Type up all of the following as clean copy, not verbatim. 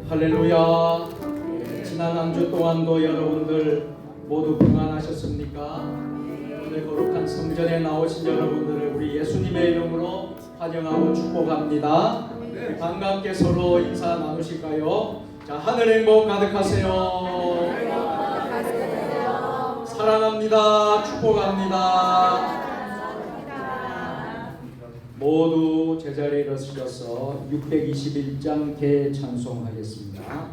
할렐루야. 지난 한 주 동안도 여러분들 모두 평안하셨습니까? 오늘 거룩한 성전에 나오신 여러분들을 우리 예수님의 이름으로 환영하고 축복합니다. 반갑게 서로 인사 나누실까요? 자, 하늘 행복 가득하세요. 사랑합니다. 축복합니다. 모두 제자리에 일어서셔서 621장 대찬송하겠습니다.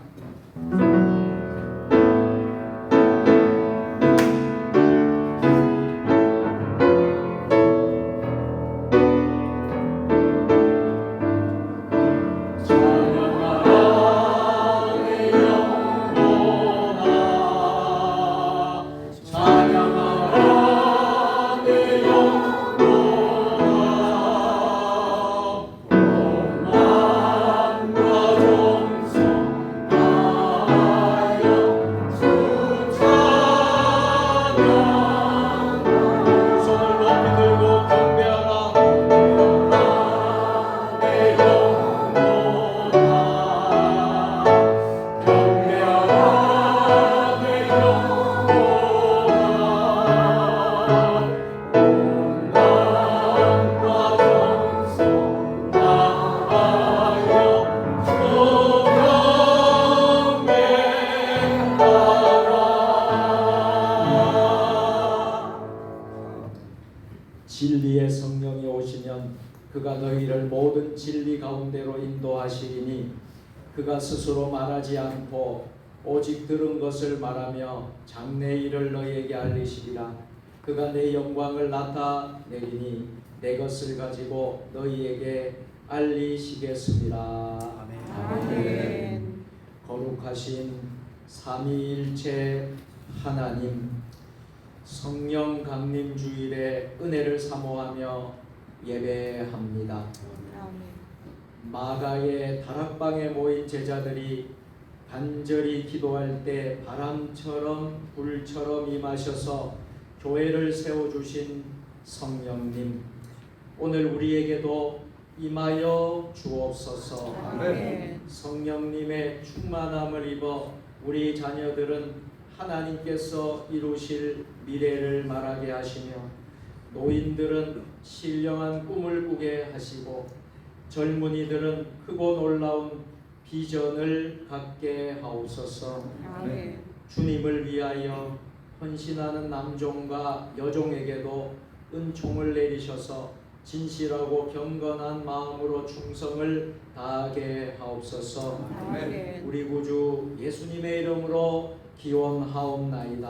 진리의 성령이 오시면 그가 너희를 모든 진리 가운데로 인도하시리니 그가 스스로 말하지 않고 오직 들은 것을 말하며 장래 일을 너희에게 알리시리라. 그가 내 영광을 나타내리니 내 것을 가지고 너희에게 알리시겠습니다. 아멘. 아멘. 거룩하신 삼위일체 하나님, 성령 강림 주일에 은혜를 사모하며 예배합니다. 마가의 다락방에 모인 제자들이 간절히 기도할 때 바람처럼 불처럼 임하셔서 교회를 세워주신 성령님, 오늘 우리에게도 임하여 주옵소서. 아멘. 성령님의 충만함을 입어 우리 자녀들은 하나님께서 이루실 미래를 말하게 하시며 노인들은 신령한 꿈을 꾸게 하시고 젊은이들은 크고 놀라운 비전을 갖게 하옵소서. 아멘. 주님을 위하여 헌신하는 남종과 여종에게도 은총을 내리셔서 진실하고 경건한 마음으로 충성을 다하게 하옵소서. 아멘. 우리 구주 예수님의 이름으로 기원하옵나이다.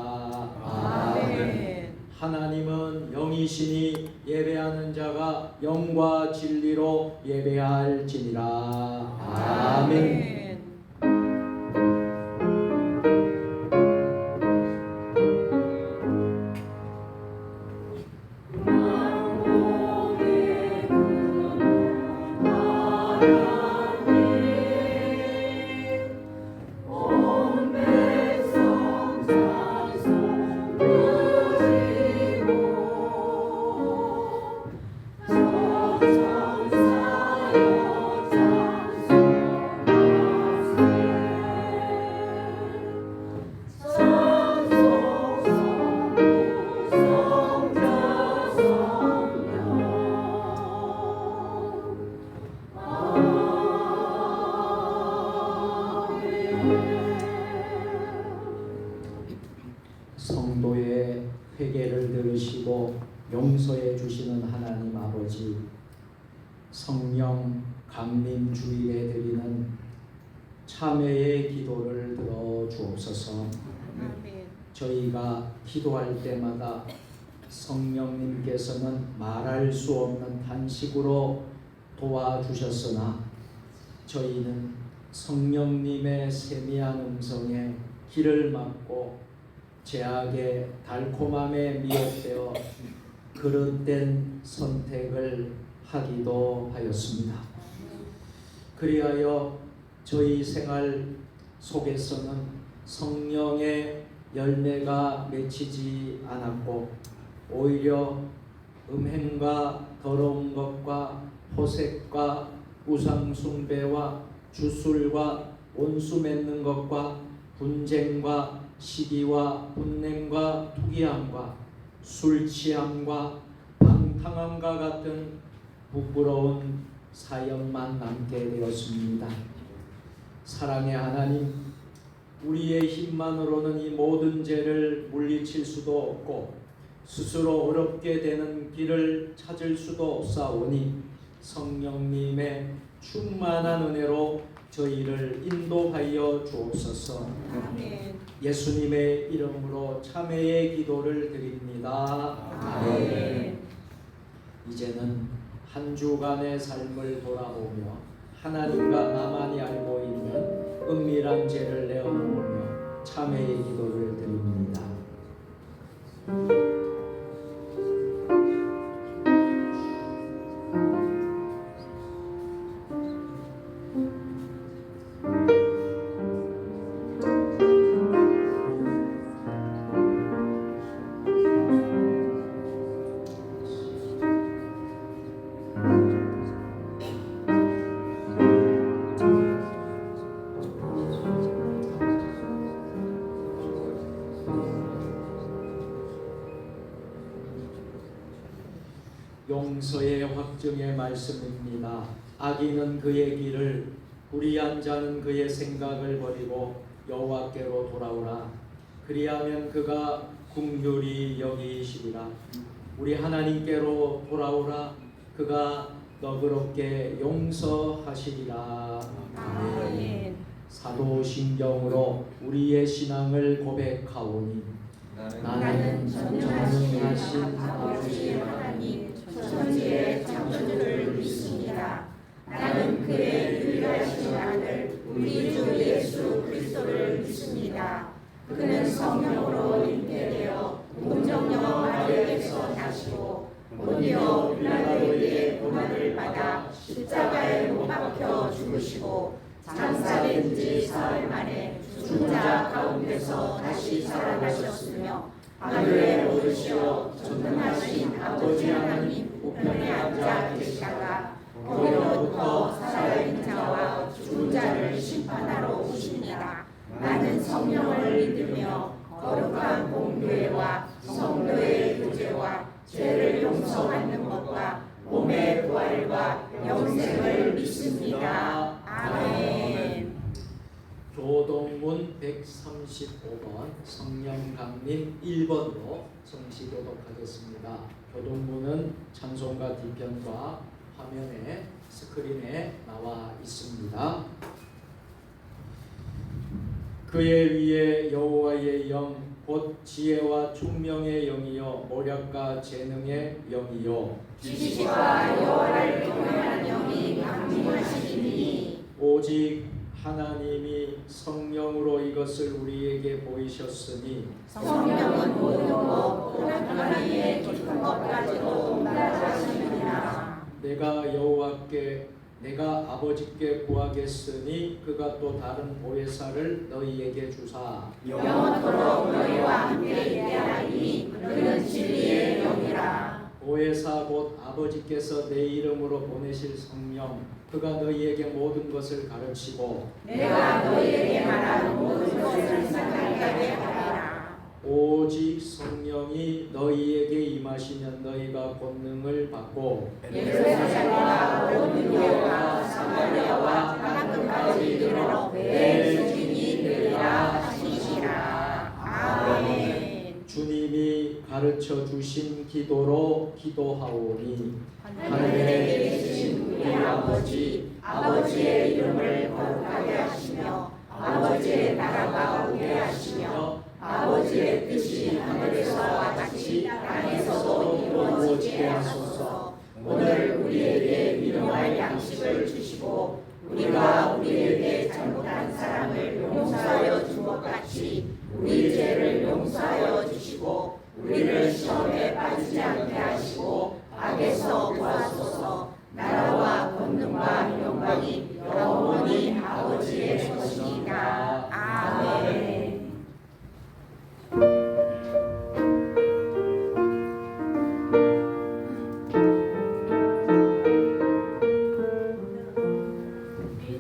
아멘. 하나님은 영이시니 예배하는 자가 영과 진리로 예배할지니라. 아멘. 성도의 회개를 들으시고 용서해 주시는 하나님 아버지, 성령 강림 주일에 드리는 참회의 기도를 들어 주옵소서. 저희가 기도할 때마다 성령님께서는 말할 수 없는 탄식으로 도와주셨으나 저희는 성령님의 세미한 음성에 귀를 막고 죄악의 달콤함에 미혹되어 그릇된 선택을 하기도 하였습니다. 그리하여 저희 생활 속에서는 성령의 열매가 맺히지 않았고 오히려 음행과 더러운 것과 호색과 우상 숭배와 주술과 원수 맺는 것과 분쟁과 시기와 분냄과 투기함과 술 취함과 방탕함과 같은 부끄러운 사연만 남게 되었습니다. 사랑의 하나님, 우리의 힘만으로는 이 모든 죄를 물리칠 수도 없고 스스로 어렵게 되는 길을 찾을 수도 없사오니 성령님의 충만한 은혜로 저희를 인도하여 주옵소서. 아멘. 예수님의 이름으로 참회의 기도를 드립니다. 아멘. 이제는 한 주간의 삶을 돌아보며 하나님과 나만이 알고 있는 은밀한 죄를 내어놓으며 참회의 기도를 드립니다. 용서의 확증의 말씀입니다. 악인은 그의 길을, 불의한 자는 그의 생각을 버리고 여호와께로 돌아오라. 그리하면 그가 긍휼히 여기시리라. 우리 하나님께로 돌아오라. 그가 너그럽게 용서하시리라. 아멘. 사도신경으로 우리의 신앙을 고백하오니 나는 전능하신 아버지의 하나님 천지의 창조주를 믿습니다. 나는 그의 유일하신 아들 우리 주 예수 그리스도를 믿습니다. 그는 성령으로 잉태되어 동정녀 마리아에게서 나시고 본디오 빌라도에게 고난을 받아 십자가에 못 박혀 죽으시고 장사된 지 사흘 만에 죽은 자 가운데서 다시 살아나셨으며 하늘에 오르시어 전능하신 아버지 하나님 우편에 앉아 계시다가 거기로부터 살아있는 자와 죽은 자를 심판하러 오십니다. 나는 성령을 믿으며 거룩한 공교회와 성도의 교제와 죄를 용서받는 것과 몸의 부활과 영생을 믿습니다. 아멘. 교동문 135번 성령강림 1번으로 성시 교독하겠습니다. 교동문은 찬송가 뒤편과 화면에 스크린에 나와 있습니다. 그의 위에 여호와의 영 곧 지혜와 총명의 영이요 모략과 재능의 영이요 지식과 여호와를 경외하는 영이 강림하시니 오직 하나님이 성령으로 이것을 우리에게 보이셨으니 성령은 모든 것 또 하나님의 깊은 것까지도 말하시느니라. 내가 아버지께 구하겠으니 그가 또 다른 보혜사를 너희에게 주사 영원토록 너희와 함께 있게하리니 그는 진리의 영이라. 보혜사 곧 아버지께서 내 이름으로 보내실 성령 그가 너희에게 모든 것을 가르치고 내가 너희에게 말한 모든 것을 생각하게 하리라. 오직 성령이 너희에게 임하시면 너희가 권능을 받고 예루살렘과 온 유대와 사마리아와 땅끝까지 이르러 내 주인이 되리라 하시니라. 아멘. 주님이 가르쳐 주신 기도로 기도하오니 하늘에 계신 우리 아버지 아버지의 이름을 거룩하게 하시며 아버지의 나라가 오게 하시며 아버지의 뜻이 하늘에서와 같이 땅에서도 이루어지게 하소서. 오늘 우리에게 일용할 양식을 주시고 우리가 우리에게 잘못한 사람을 용서하여 준 것 같이 우리 죄를 용서하여 주시고 우리를 시험에 빠지지 않게 하시고 악에서 구하소서. 나라와 권능과 영광이 영원히 아버지의 것이니라. 아멘.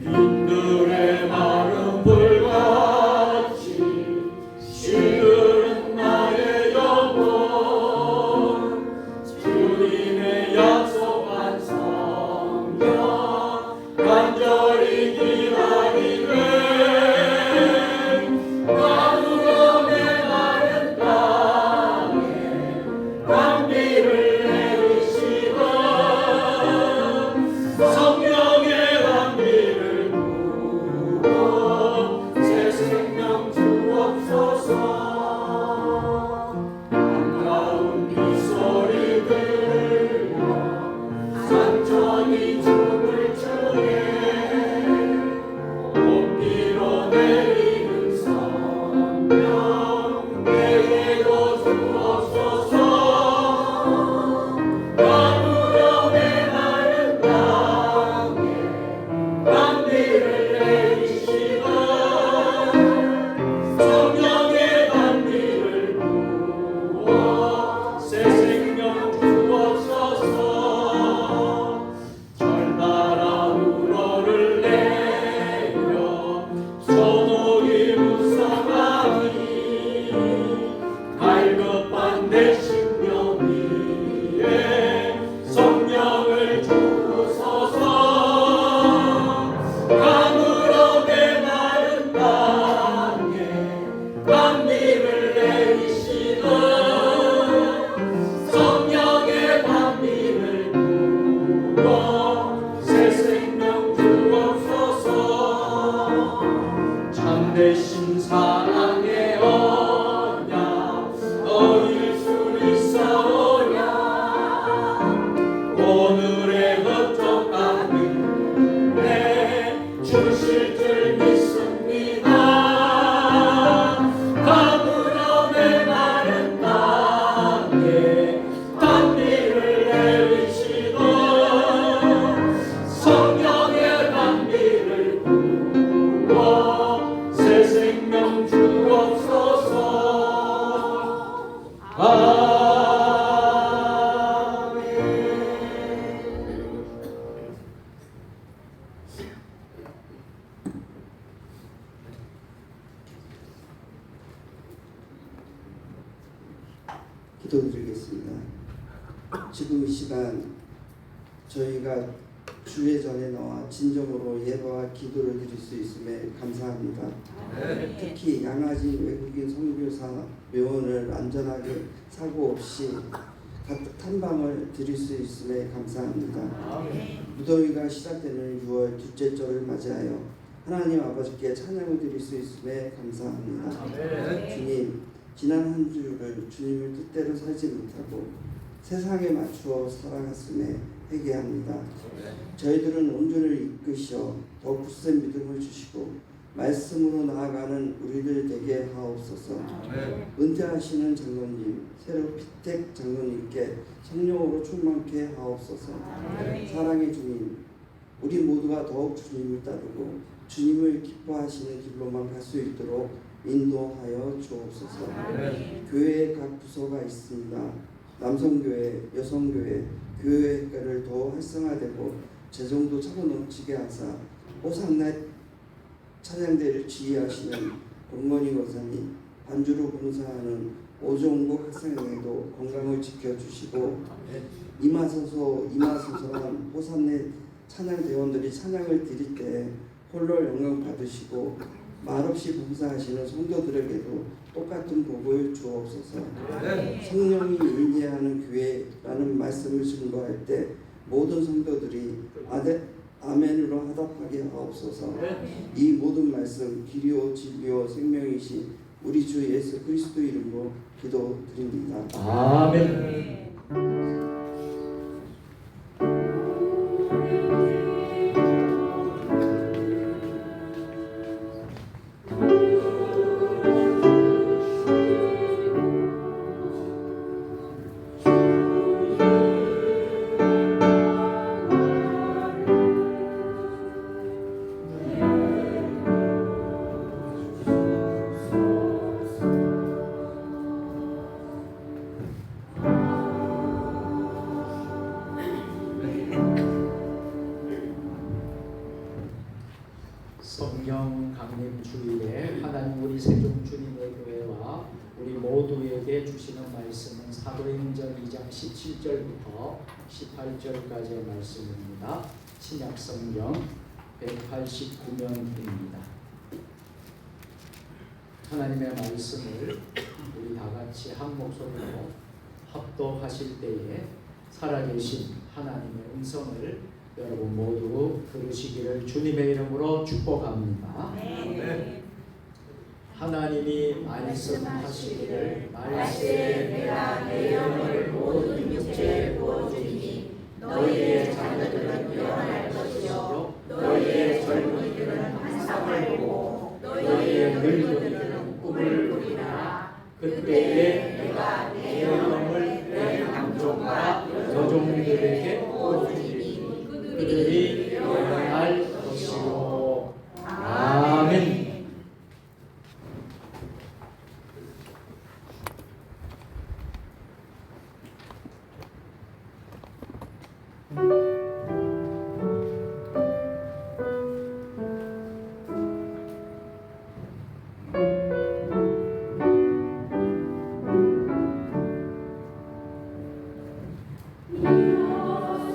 인들의 마음 오늘의 걱정 가운데 주실 줄 믿습니다. 가물어 메마른 땅에 단비를 내리시고 성령의 단비를 부어 새 생명 주옵소서. 아멘. 기도드리겠습니다. 지금 이 시간 저희가 주의 전에 나와 진정으로 예배와 기도를 드릴 수 있음에 감사합니다. 특히 양아진 외국인 선교사 묘원을 안전하게 사고 없이 탐방을 드릴 수 있음에 감사합니다. 무더위가 시작되는 6월 둘째 절을 맞이하여 하나님 아버지께 찬양을 드릴 수 있음에 감사합니다. 주님, 지난 한 주를 주님의 뜻대로 살지 못하고 세상에 맞추어 살아갔음에 회개합니다. 저희들은 온전을 이끄시어 더 굳센 믿음을 주시고 말씀으로 나아가는 우리들 되게 하옵소서. 은퇴하시는 장로님, 새로 피택 장로님께 성령으로 충만케 하옵소서. 사랑의 주님, 우리 모두가 더욱 주님을 따르고 주님을 기뻐하시는 길로만 갈 수 있도록 인도하여 주옵소서. 교회에 각 부서가 있습니다. 남성교회, 여성교회, 교회를 더 활성화되고 재정도 차고 넘치게 하사 호산나 찬양대를 지휘하시는 공건희 권사님, 반주로 봉사하는 오종국 학생회도 건강을 지켜주시고 이마소서한 호산내 찬양대원들이 찬양을 드릴 때 홀로 영광 받으시고 말없이 봉사하시는 성도들에게도 똑같은 복을 주옵소서. 성령이 인도하는 교회라는 말씀을 증거할 때 모든 성도들이 아멘으로 화답하게 하옵소서. 이 모든 말씀 길이요 진리요 생명이신 우리 주 예수 그리스도 이름으로 기도드립니다. 아멘. 성령 강림 주일에 하나님 우리 세종 주님의 교회와 우리 모두에게 주시는 말씀은 사도행전 2장 17절부터 18절까지의 말씀입니다. 신약 성경 189면입니다. 하나님의 말씀을 우리 다 같이 한 목소리로 합독하실 때에 살아계신 하나님의 음성을 여러분 모두 들으시기를 주님의 이름으로 축복합니다. 네. 하나님이 말씀하시기를 말세에 내가 내 영을 모든 육체에 부어주리니 너희의 자녀들은 영원할 것이요 너희의 젊은이들은 환상을 보고 너희의 늙은이들은 꿈을 꾸리라. 그때에 내가 내 영을 내 남종과 여종들에게 부어주리니 그들이 영원할 것이요. 아멘. 이어서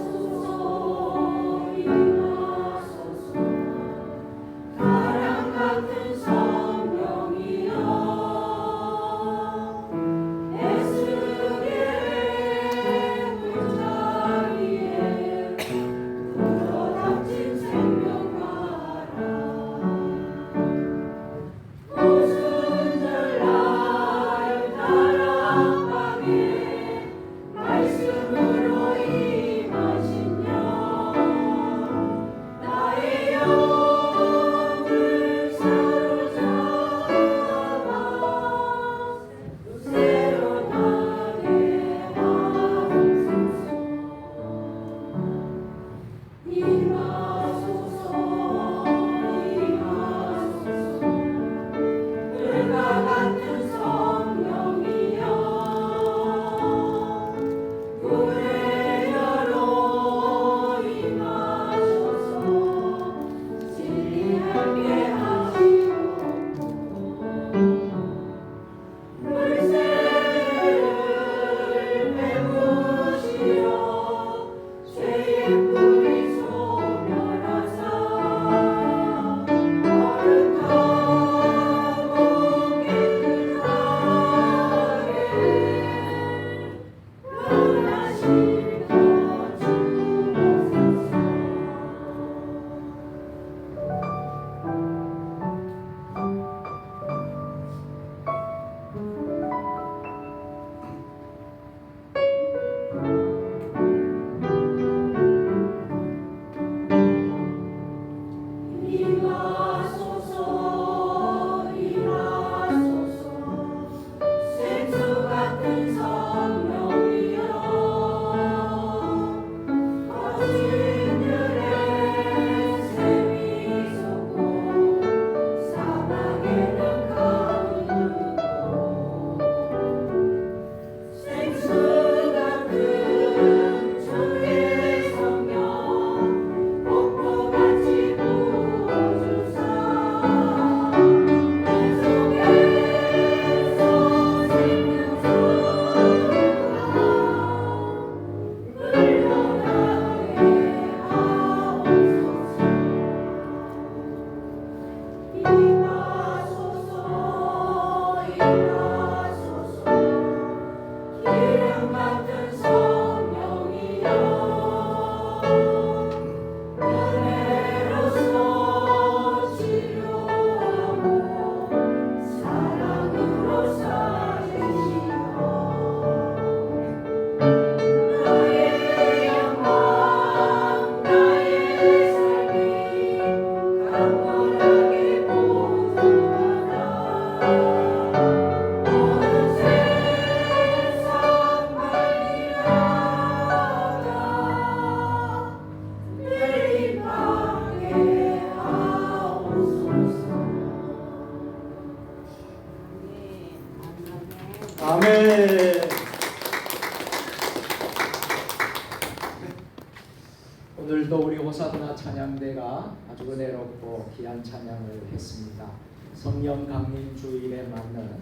오늘도 우리 호산나 찬양대가 아주 은혜롭고 귀한 찬양을 했습니다. 성령 강림 주일에 맞는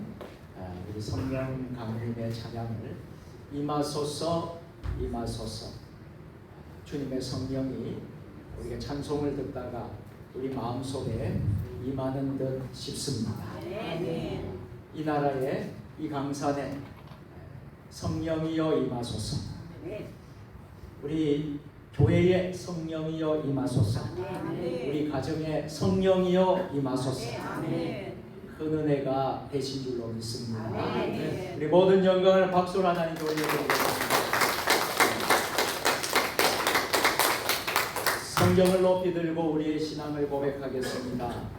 우리 성령 강림의 찬양을 임하소서 임하소서. 주님의 성령이 우리가 찬송을 듣다가 우리 마음속에 임하는 듯 싶습니다. 이 나라에 이 강산에 성령이여 임하소서. 우리 교회에 성령이여 임하소서. 우리 가정에 성령이여 임하소서. 큰 은혜가 되신 줄로 믿습니다. 우리 모든 영광을 박수로 하나님께 올려드리겠습니다. 성경을 높이 들고 우리의 신앙을 고백하겠습니다.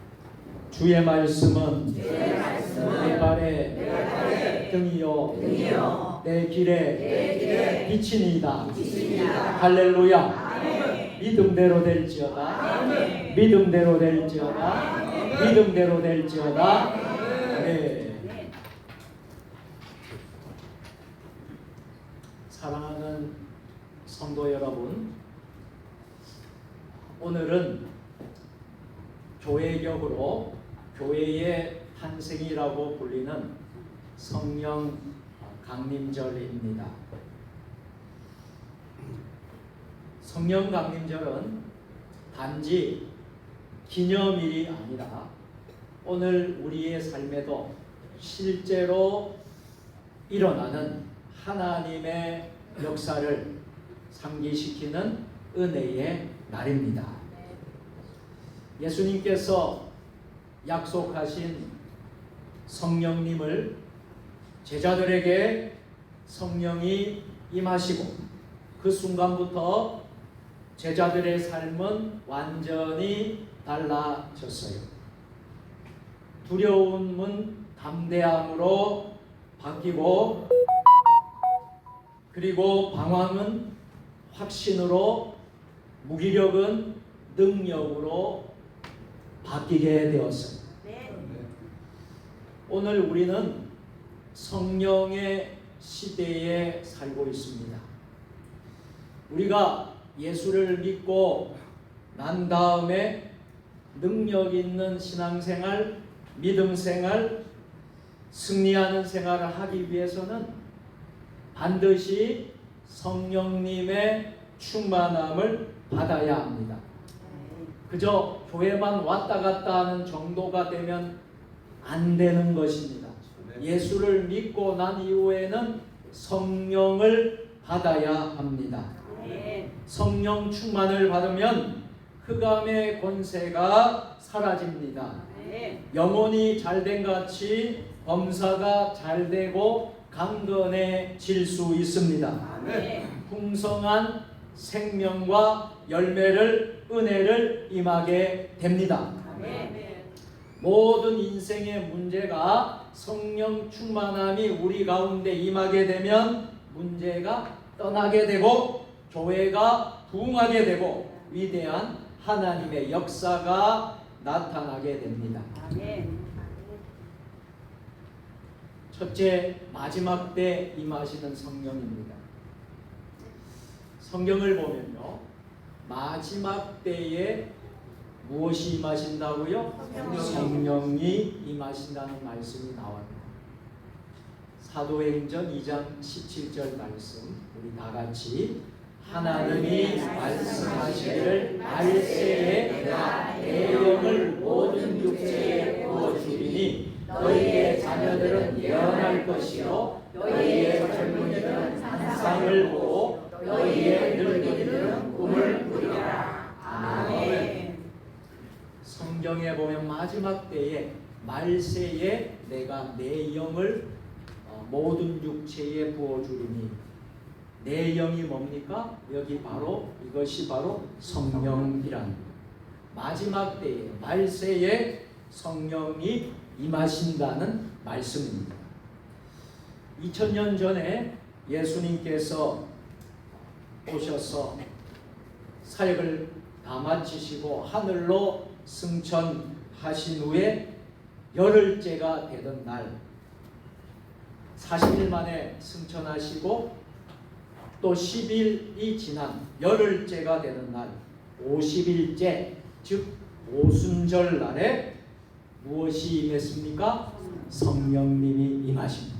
주의 말씀은 내 발에 등이요 내 길에 빛이니이다. 할렐루야. 믿음대로 될지어다. 믿음대로 될지어다. 믿음대로 될지어다. 네. 사랑하는 성도 여러분, 오늘은 교회격으로 교회의 탄생이라고 불리는 성령 강림절입니다. 성령 강림절은 단지 기념일이 아니라 오늘 우리의 삶에도 실제로 일어나는 하나님의 역사를 상기시키는 은혜의 날입니다. 예수님께서 약속하신 성령님을 제자들에게 성령이 임하시고 그 순간부터 제자들의 삶은 완전히 달라졌어요. 두려움은 담대함으로 바뀌고, 그리고 방황은 확신으로, 무기력은 능력으로 바뀌게 되었어요. 오늘 우리는 성령의 시대에 살고 있습니다. 우리가 예수를 믿고 난 다음에 능력 있는 신앙생활, 믿음생활, 승리하는 생활을 하기 위해서는 반드시 성령님의 충만함을 받아야 합니다. 그저 교회만 왔다 갔다 하는 정도가 되면 안 되는 것입니다. 예수를 믿고 난 이후에는 성령을 받아야 합니다. 성령 충만을 받으면 흑암의 권세가 사라집니다. 영혼이 잘된 같이 범사가 잘되고 강건해질 수 있습니다. 풍성한 생명과 열매를, 은혜를 임하게 됩니다. 모든 인생의 문제가 성령 충만함이 우리 가운데 임하게 되면 문제가 떠나게 되고 교회가 부흥하게 되고 위대한 하나님의 역사가 나타나게 됩니다. 첫째, 마지막 때 임하시는 성령입니다. 성경을 보면요, 마지막 때에 무엇이 임하신다고요? 성령이 임하신다는 말씀이 나옵니다. 사도행전 2장 17절 말씀, 우리 다 같이 하나님이 말씀하시기를 말세에 내가 내 영을 모든 육체에 부어주리니 너희의 자녀들은 예언할 것이요 너희의 젊은이들은 환상을 보고 너희의 늙은이들은 꿈을 꾸리라. 아멘. 성경에 보면 마지막 때에 말세에 내가 내 영을 모든 육체에 부어주리니, 내 영이 뭡니까? 여기 바로 이것이 바로 성령이란 마지막 때에 말세에 성령이 임하신다는 말씀입니다. 2000년 전에 예수님께서 오셔서 사역을 다 마치시고 하늘로 승천하신 후에 열흘째가 되던 날 40일 만에 승천하시고 또 10일이 지난 열흘째가 되는 날 50일째 즉 오순절 날에 무엇이 임했습니까? 성령님이 임하십니다.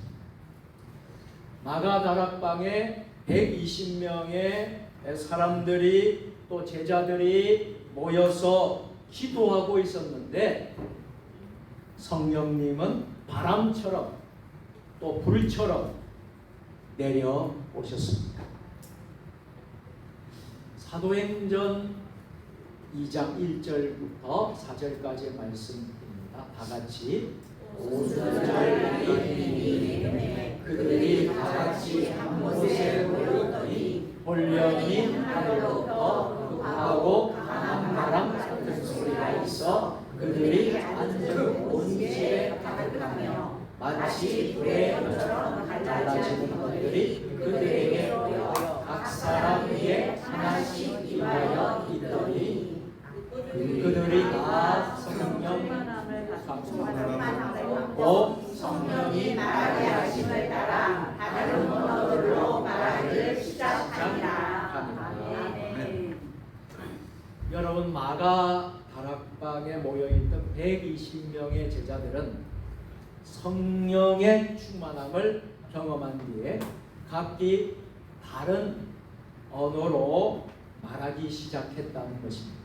마가다락방에 120명의 사람들이 또 제자들이 모여서 기도하고 있었는데 성령님은 바람처럼 또 불처럼 내려오셨습니다. 사도행전 2장 1절부터 4절까지의 말씀입니다. 다 같이 오순절이 그들이 다 같이 한 곳에 모였더니 홀령이 하늘로부터 급하고 강한 바람 같은 소리가 있어 그들이 앉은 온 집에 가득하며 마치 불의 것처럼 갈라지는 것들이 그들에게 보여 각 사람 위에 하나씩 임하여 있더니 그들이 다 성령 받고 성령이 말하게 하심을 따라 다른 언어들로 말하기를 시작하니라. 여러분 마가 다락방에 모여있던 120명의 제자들은 성령의 충만함을 경험한 뒤에 각기 다른 언어로 말하기 시작했다는 것입니다.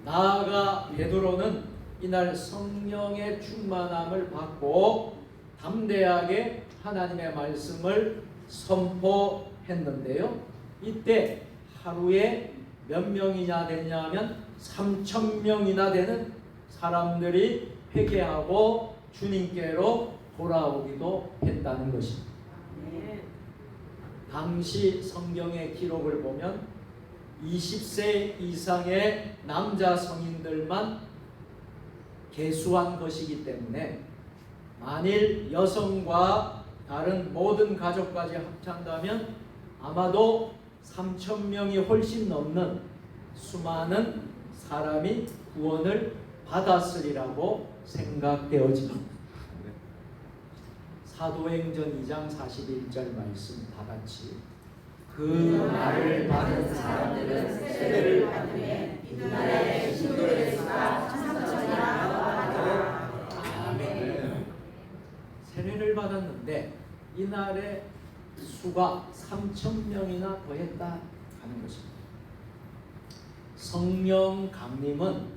나아가 베드로는 이날 성령의 충만함을 받고 담대하게 하나님의 말씀을 선포했는데요. 이때 하루에 몇 명이나 됐냐면 3,000명이나 되는 사람들이 회개하고 주님께로 돌아오기도 했다는 것입니다. 당시 성경의 기록을 보면 20세 이상의 남자 성인들만 계수한 것이기 때문에 만일 여성과 다른 모든 가족까지 합친다면 아마도 3,000명이 훨씬 넘는 수많은 사람이 구원을 받았으리라고 생각되어집니다. 사도행전 2장 41절 말씀 다 같이 그 말을 받은 사람들은 세례를 받으며 이날의 신도의 수가 3,000이라 하더라. 아멘. 세례를 받았는데 이날의 수가 3,000명이나 더했다 하는 것입니다. 성령 강림은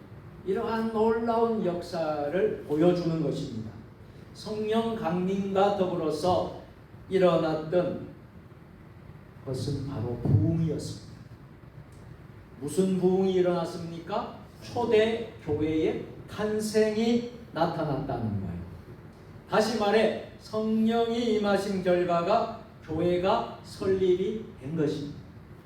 이러한 놀라운 역사를 보여주는 것입니다. 성령 강림과 더불어서 일어났던 것은 바로 부흥이었습니다. 무슨 부흥이 일어났습니까? 초대 교회의 탄생이 나타났다는 거예요. 다시 말해 성령이 임하신 결과가 교회가 설립이 된 것입니다.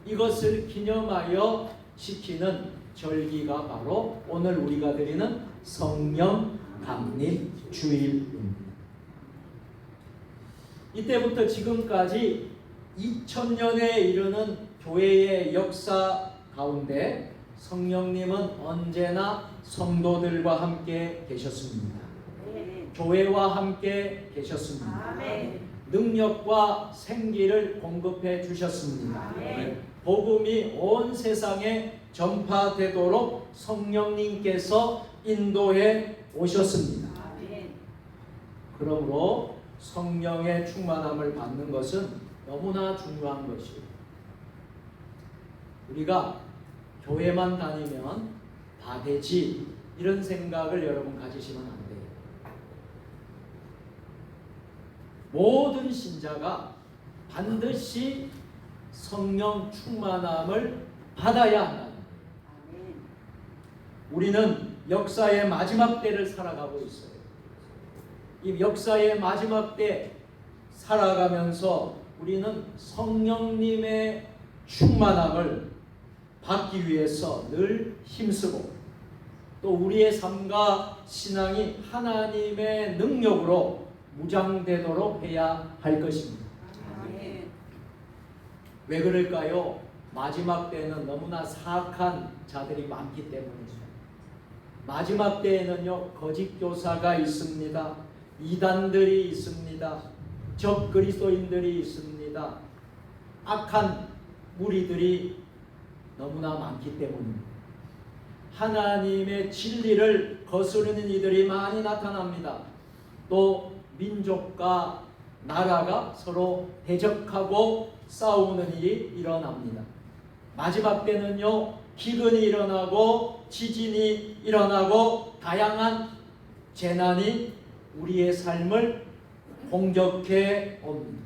이것을 기념하여 지키는 절기가 바로 오늘 우리가 드리는 성령 강림 주일입니다. 이때부터 지금까지 2000년에 이르는 교회의 역사 가운데 성령님은 언제나 성도들과 함께 계셨습니다. 교회와 함께 계셨습니다. 능력과 생기를 공급해 주셨습니다. 복음이 온 세상에 전파되도록 성령님께서 인도해 오셨습니다. 그러므로 성령의 충만함을 받는 것은 너무나 중요한 것이에요. 우리가 교회만 다니면 다 되지 이런 생각을 여러분 가지시면 안 돼요. 모든 신자가 반드시 성령 충만함을 받아야 한다. 우리는 역사의 마지막 때를 살아가고 있어요. 이 역사의 마지막 때 살아가면서 우리는 성령님의 충만함을 받기 위해서 늘 힘쓰고 또 우리의 삶과 신앙이 하나님의 능력으로 무장되도록 해야 할 것입니다. 왜 그럴까요? 마지막 때는 너무나 사악한 자들이 많기 때문이죠. 마지막 때에는요 거짓 교사가 있습니다. 이단들이 있습니다. 적 그리스도인들이 있습니다. 악한 무리들이 너무나 많기 때문입니다. 하나님의 진리를 거스르는 이들이 많이 나타납니다. 또 민족과 나라가 서로 대적하고 싸우는 일이 일어납니다. 마지막 때는요, 기근이 일어나고 지진이 일어나고 다양한 재난이 우리의 삶을 공격해 옵니다.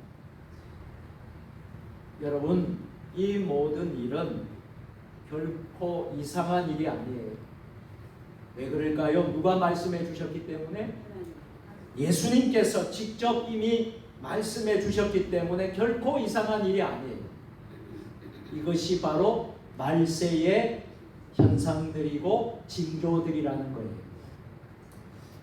여러분, 이 모든 일은 결코 이상한 일이 아니에요. 왜 그럴까요? 누가 말씀해 주셨기 때문에? 예수님께서 직접 이미 말씀해 주셨기 때문에 결코 이상한 일이 아니에요. 이것이 바로 말세의 현상들이고 징조들이라는 거예요.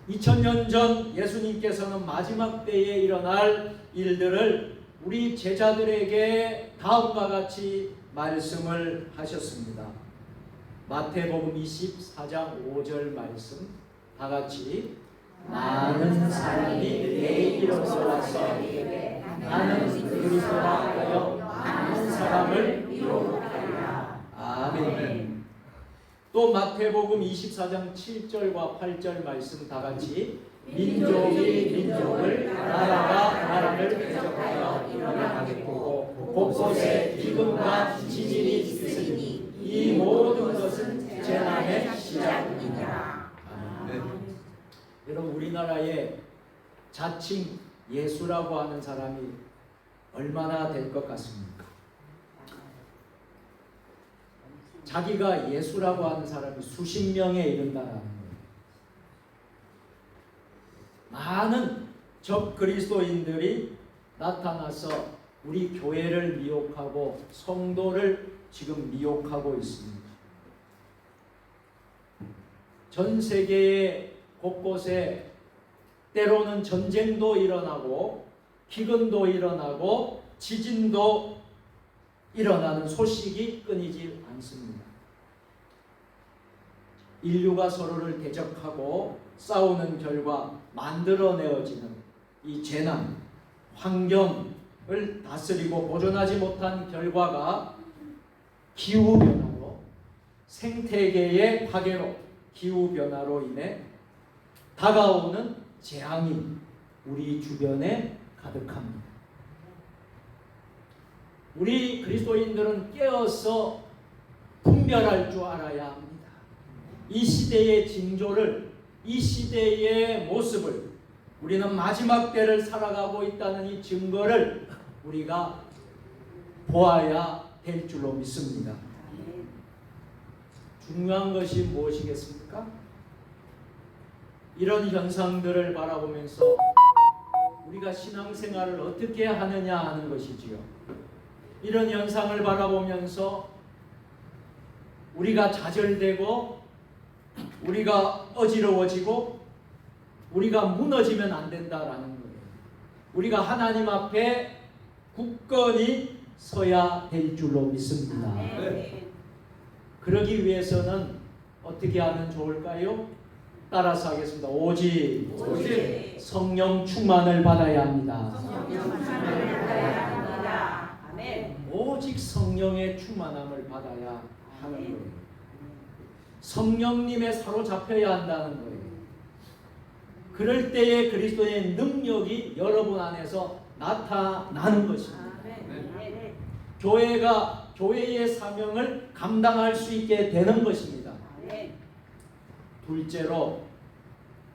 2000년 전 예수님께서는 마지막 때에 일어날 일들을 우리 제자들에게 다음과 같이 말씀을 하셨습니다. 마태복음 24장 5절 말씀 다 같이 많은 사람이 내 이름으로 와서 나는 그리스도라 하여 많은 사람을 미혹하리라. 아멘. 또 마태복음 24장 7절과 8절 말씀 다 같이 민족이 민족을 나라가 나라를 대적하여 일어나겠고 곳곳에 기근과 지진이 있으니 이 모든 것은 재난의 시작이니라. 여러분, 우리나라에 자칭 예수라고 하는 사람이 얼마나 될 것 같습니까? 자기가 예수라고 하는 사람이 수십 명에 이른다라는 거예요. 많은 적 그리스도인들이 나타나서 우리 교회를 미혹하고 성도를 지금 미혹하고 있습니다. 전 세계의 곳곳에 때로는 전쟁도 일어나고 기근도 일어나고 지진도 일어나는 소식이 끊이지 않습니다. 인류가 서로를 대적하고 싸우는 결과 만들어내어지는 이 재난, 환경을 다스리고 보존하지 못한 결과가 기후변화로, 생태계의 파괴로, 기후변화로 인해 다가오는 재앙이 우리 주변에 가득합니다. 우리 그리스도인들은 깨어서 분별할 줄 알아야 합니다. 이 시대의 징조를, 이 시대의 모습을, 우리는 마지막 때를 살아가고 있다는 이 증거를 우리가 보아야 될 줄로 믿습니다. 중요한 것이 무엇이겠습니까? 이런 현상들을 바라보면서 우리가 신앙생활을 어떻게 하느냐 하는 것이지요. 이런 현상을 바라보면서 우리가 좌절되고 우리가 어지러워지고 우리가 무너지면 안 된다라는 거예요. 우리가 하나님 앞에 굳건히 서야 될 줄로 믿습니다. 그러기 위해서는 어떻게 하면 좋을까요? 따라서 하겠습니다. 오직 성령 충만을 받아야 합니다. 오직 성령의 충만함을 받아야 하는 거예요. 성령님에 사로잡혀야 한다는 거예요. 그럴 때에 그리스도의 능력이 여러분 안에서 나타나는 것입니다. 교회가 교회의 사명을 감당할 수 있게 되는 것입니다. 둘째로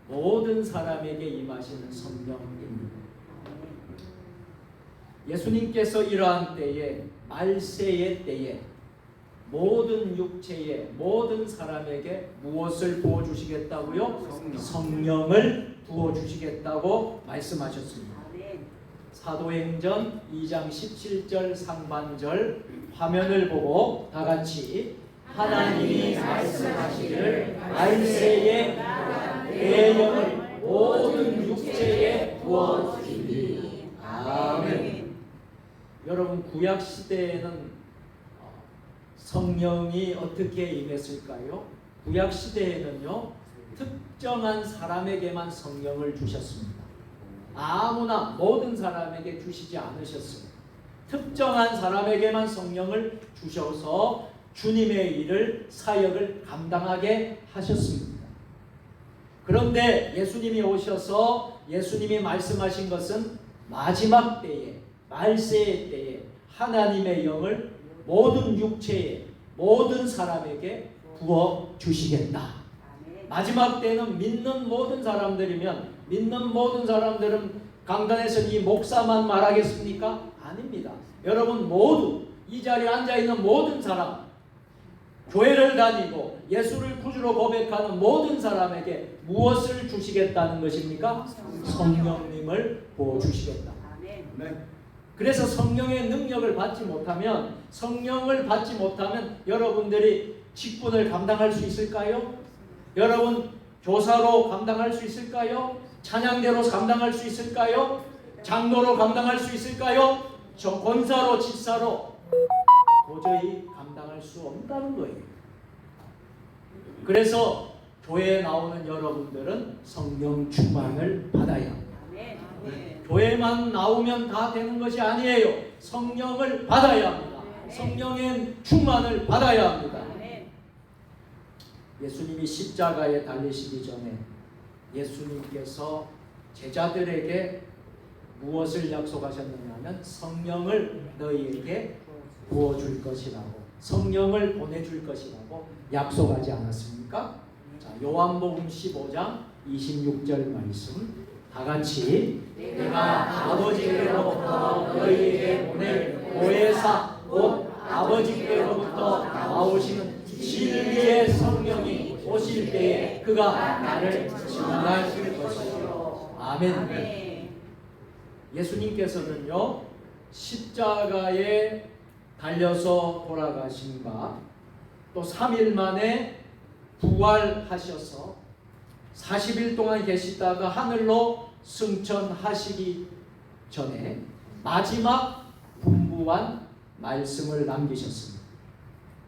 모든 사람에게 임하시는 성령입니다. 예수님께서 이러한 때에, 말세의 때에 모든 육체의 모든 사람에게 무엇을 부어주시겠다고요? 성령을 부어주시겠다고 말씀하셨습니다. 사도행전 2장 17절 상반절 화면을 보고 다 같이 하나님이 말씀하시기를 말세에 내 영을 모든 육체에 부어주시니. 아멘. 여러분, 구약 시대에는 성령이 어떻게 임했을까요? 구약 시대에는요, 특정한 사람에게만 성령을 주셨습니다. 아무나 모든 사람에게 주시지 않으셨습니다. 특정한 사람에게만 성령을 주셔서 주님의 일을 사역을 감당하게 하셨습니다. 그런데 예수님이 오셔서 예수님이 말씀하신 것은 마지막 때에 말세의 때에 하나님의 영을 모든 육체에 모든 사람에게 부어 주시겠다. 마지막 때는 믿는 모든 사람들이면 믿는 모든 사람들은 강단에서 이 목사만 말하겠습니까? 아닙니다. 여러분 모두 이 자리에 앉아있는 모든 사람 교회를 다니고 예수를 구주로 고백하는 모든 사람에게 무엇을 주시겠다는 것입니까? 성령님을 부어주시겠다. 그래서 성령의 능력을 받지 못하면 성령을 받지 못하면 여러분들이 직분을 감당할 수 있을까요? 여러분 교사로 감당할 수 있을까요? 찬양대로 감당할 수 있을까요? 장로로 감당할 수 있을까요? 저 권사로 집사로 도저히 감당할 수 없다는 거예요. 그래서 교회에 나오는 여러분들은 성령 충만을 받아야 합니다. 교회만 나오면 다 되는 것이 아니에요. 성령을 받아야 합니다. 성령의 충만을 받아야 합니다. 예수님이 십자가에 달리시기 전에 예수님께서 제자들에게 무엇을 약속하셨느냐 하면 성령을 너희에게 부어줄 것이라고 성령을 보내줄 것이라고 약속하지 않았습니까? 자, 요한복음 15장 26절 말씀 다 같이 내가 아버지께로부터 너희에게 보낼 보혜사 곧 아버지께로부터 나오시는 진리의 성령이 오실 때에 그가 나를 증언하실 것이요. 아멘. 예수님께서는요 십자가에 달려서 돌아가신가 또 3일 만에 부활하셔서 40일 동안 계시다가 하늘로 승천하시기 전에 마지막 분부한 말씀을 남기셨습니다.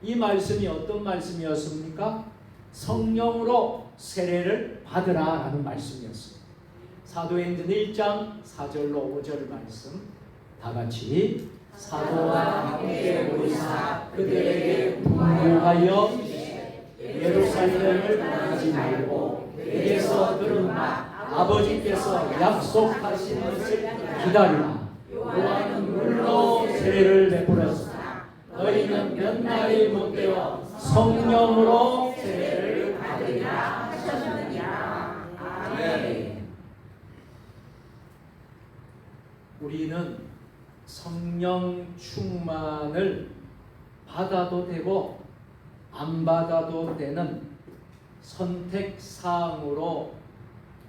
이 말씀이 어떤 말씀이었습니까? 성령으로 세례를 받으라라는 말씀이었습니다. 사도행전 1장 4절로 5절 말씀 다 같이 사도와 함께 모이사 그들에게 분부하여 예루살렘을 떠나지 말고 내게서 들은 바 아버지께서 약속하신 것을 기다리라. 요한은 물로 세례를 베풀었으나 너희는 몇 날이 못되어 성령으로 세례를 받으리라 하셨느니라. 아멘. 우리는 성령 충만을 받아도 되고 안 받아도 되는 선택사항으로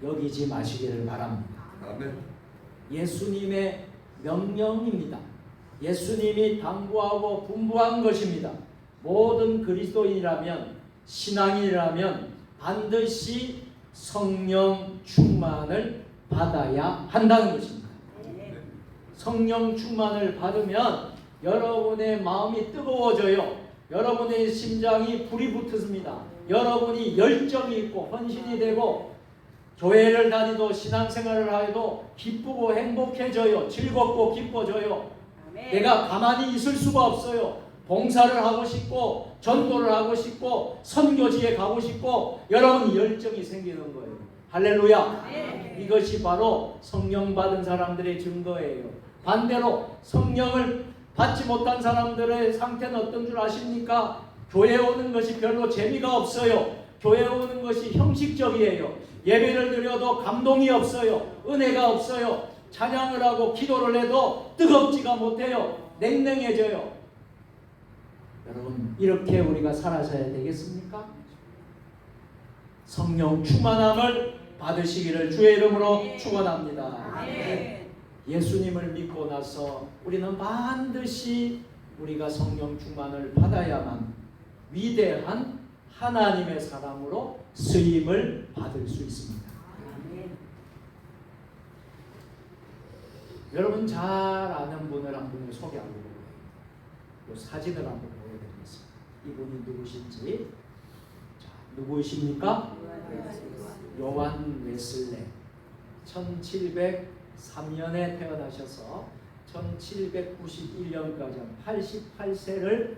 여기지 마시기를 바랍니다. 아멘. 예수님의 명령입니다. 예수님이 당부하고 분부한 것입니다. 모든 그리스도인이라면 신앙인이라면 반드시 성령 충만을 받아야 한다는 것입니다. 성령 충만을 받으면 여러분의 마음이 뜨거워져요. 여러분의 심장이 불이 붙습니다. 여러분이 열정이 있고 헌신이 되고 교회를 다니도 신앙생활을 해도 기쁘고 행복해져요. 즐겁고 기뻐져요. 내가 가만히 있을 수가 없어요. 봉사를 하고 싶고 전도를 하고 싶고 선교지에 가고 싶고 여러분 열정이 생기는 거예요. 할렐루야. 이것이 바로 성령 받은 사람들의 증거예요. 반대로 성령을 받지 못한 사람들의 상태는 어떤 줄 아십니까? 교회 오는 것이 별로 재미가 없어요. 교회 오는 것이 형식적이에요. 예배를 드려도 감동이 없어요. 은혜가 없어요. 찬양을 하고 기도를 해도 뜨겁지가 못해요. 냉랭해져요. 여러분 이렇게 우리가 살아서야 되겠습니까? 성령 충만함을 받으시기를 주의 이름으로 축원합니다. 예수님을 믿고 나서 우리는 반드시 우리가 성령 충만을 받아야만 위대한 하나님의 사람으로 쓰임을 받을 수 있습니다. 여러분 잘 아는 분을 한 분을 소개하고 이 사진을 한번 보여드리겠습니다. 이분이 누구신지. 자, 누구이십니까? 요한 웨슬레. 1703년에 태어나셔서 1791년까지 88세를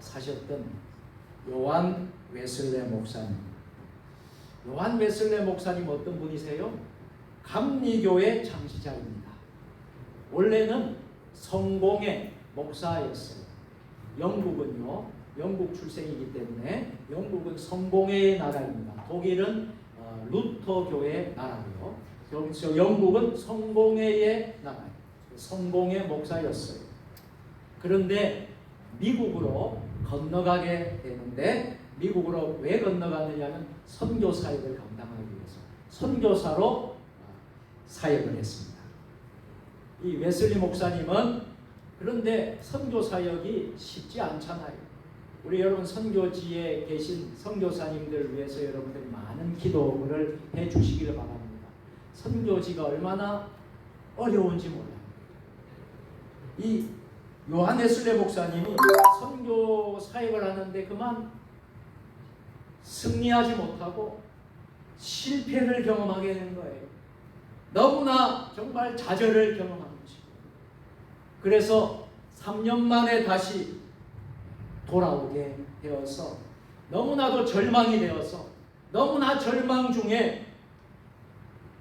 사셨던 요한 웨슬레 목사님. 요한 웨슬레 목사님 어떤 분이세요? 감리교의 창시자입니다. 원래는 성공의 목사였어요. 영국은요, 영국 출생이기 때문에 영국은 성공의 나라입니다. 독일은 루터교의 나라고요. 여기서 영국은 성공회의 나라예요. 성공의 목사였어요. 그런데 미국으로 건너가게 되는데, 미국으로 왜 건너가느냐면 선교 사역을 감당하기 위해서 선교사로 사역을 했습니다. 이 웨슬리 목사님은 그런데 선교 사역이 쉽지 않잖아요. 우리 여러분 선교지에 계신 선교사님들 위해서 여러분들이 많은 기도를 해 주시기를 바랍니다. 선교지가 얼마나 어려운지 몰라요. 이 요한 웨슬레 목사님이 선교 사역을 하는데 그만 승리하지 못하고 실패를 경험하게 되는 거예요. 너무나 정말 좌절을 경험하는 것이고, 그래서 3년 만에 다시 돌아오게 되어서 너무나도 절망이 되어서 너무나 절망 중에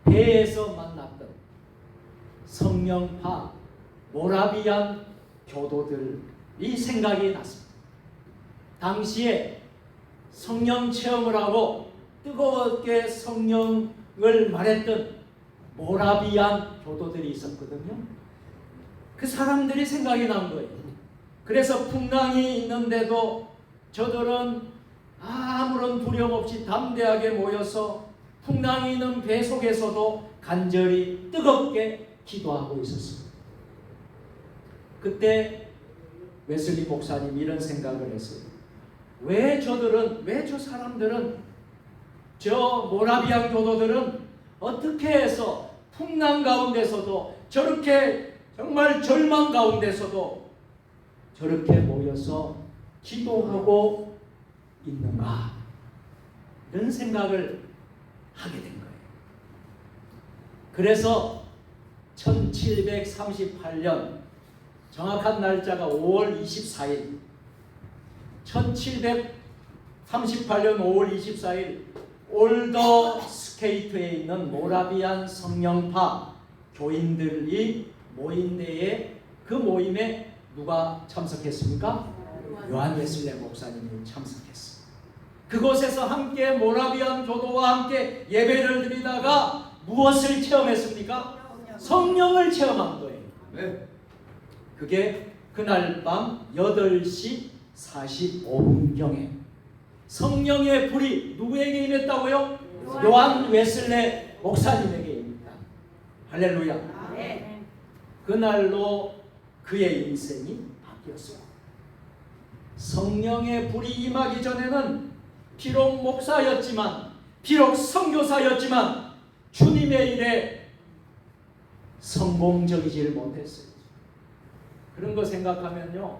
배에서 만났던 성령파 모라비안 교도들이 생각이 났습니다. 당시에 성령 체험을 하고 뜨겁게 성령을 말했던 모라비안 교도들이 있었거든요. 그 사람들이 생각이 난 거예요. 그래서 풍랑이 있는데도 저들은 아무런 두려움 없이 담대하게 모여서 풍랑이 있는 배 속에서도 간절히 뜨겁게 기도하고 있었습니다. 그때 웨슬리 목사님이 이런 생각을 했어요. 왜 저 사람들은, 저 모라비안 교도들은 어떻게 해서 풍랑 가운데서도 저렇게 정말 절망 가운데서도 저렇게 모여서 기도하고 있는가? 이런 생각을 하게 된 거예요. 그래서 1738년 정확한 날짜가 5월 24일 1738년 5월 24일 올더 스케이트에 있는 모라비안 성령파 교인들이 모인 데에, 그 모임에 누가 참석했습니까? 요한 웨슬레 목사님이 참석했습니다. 그곳에서 함께 모라비안 교도와 함께 예배를 드리다가 무엇을 체험했습니까? 성령을 체험한 거예요. 네. 그게 그날 밤 8시 45분경에 성령의 불이 누구에게 임했다고요? 요한 웨슬레 목사님에게 임했다. 할렐루야. 그날로 그의 인생이 바뀌었어요. 성령의 불이 임하기 전에는 비록 목사였지만, 비록 선교사였지만 주님의 일에 성공적이지를 못했어요. 그런 거 생각하면요,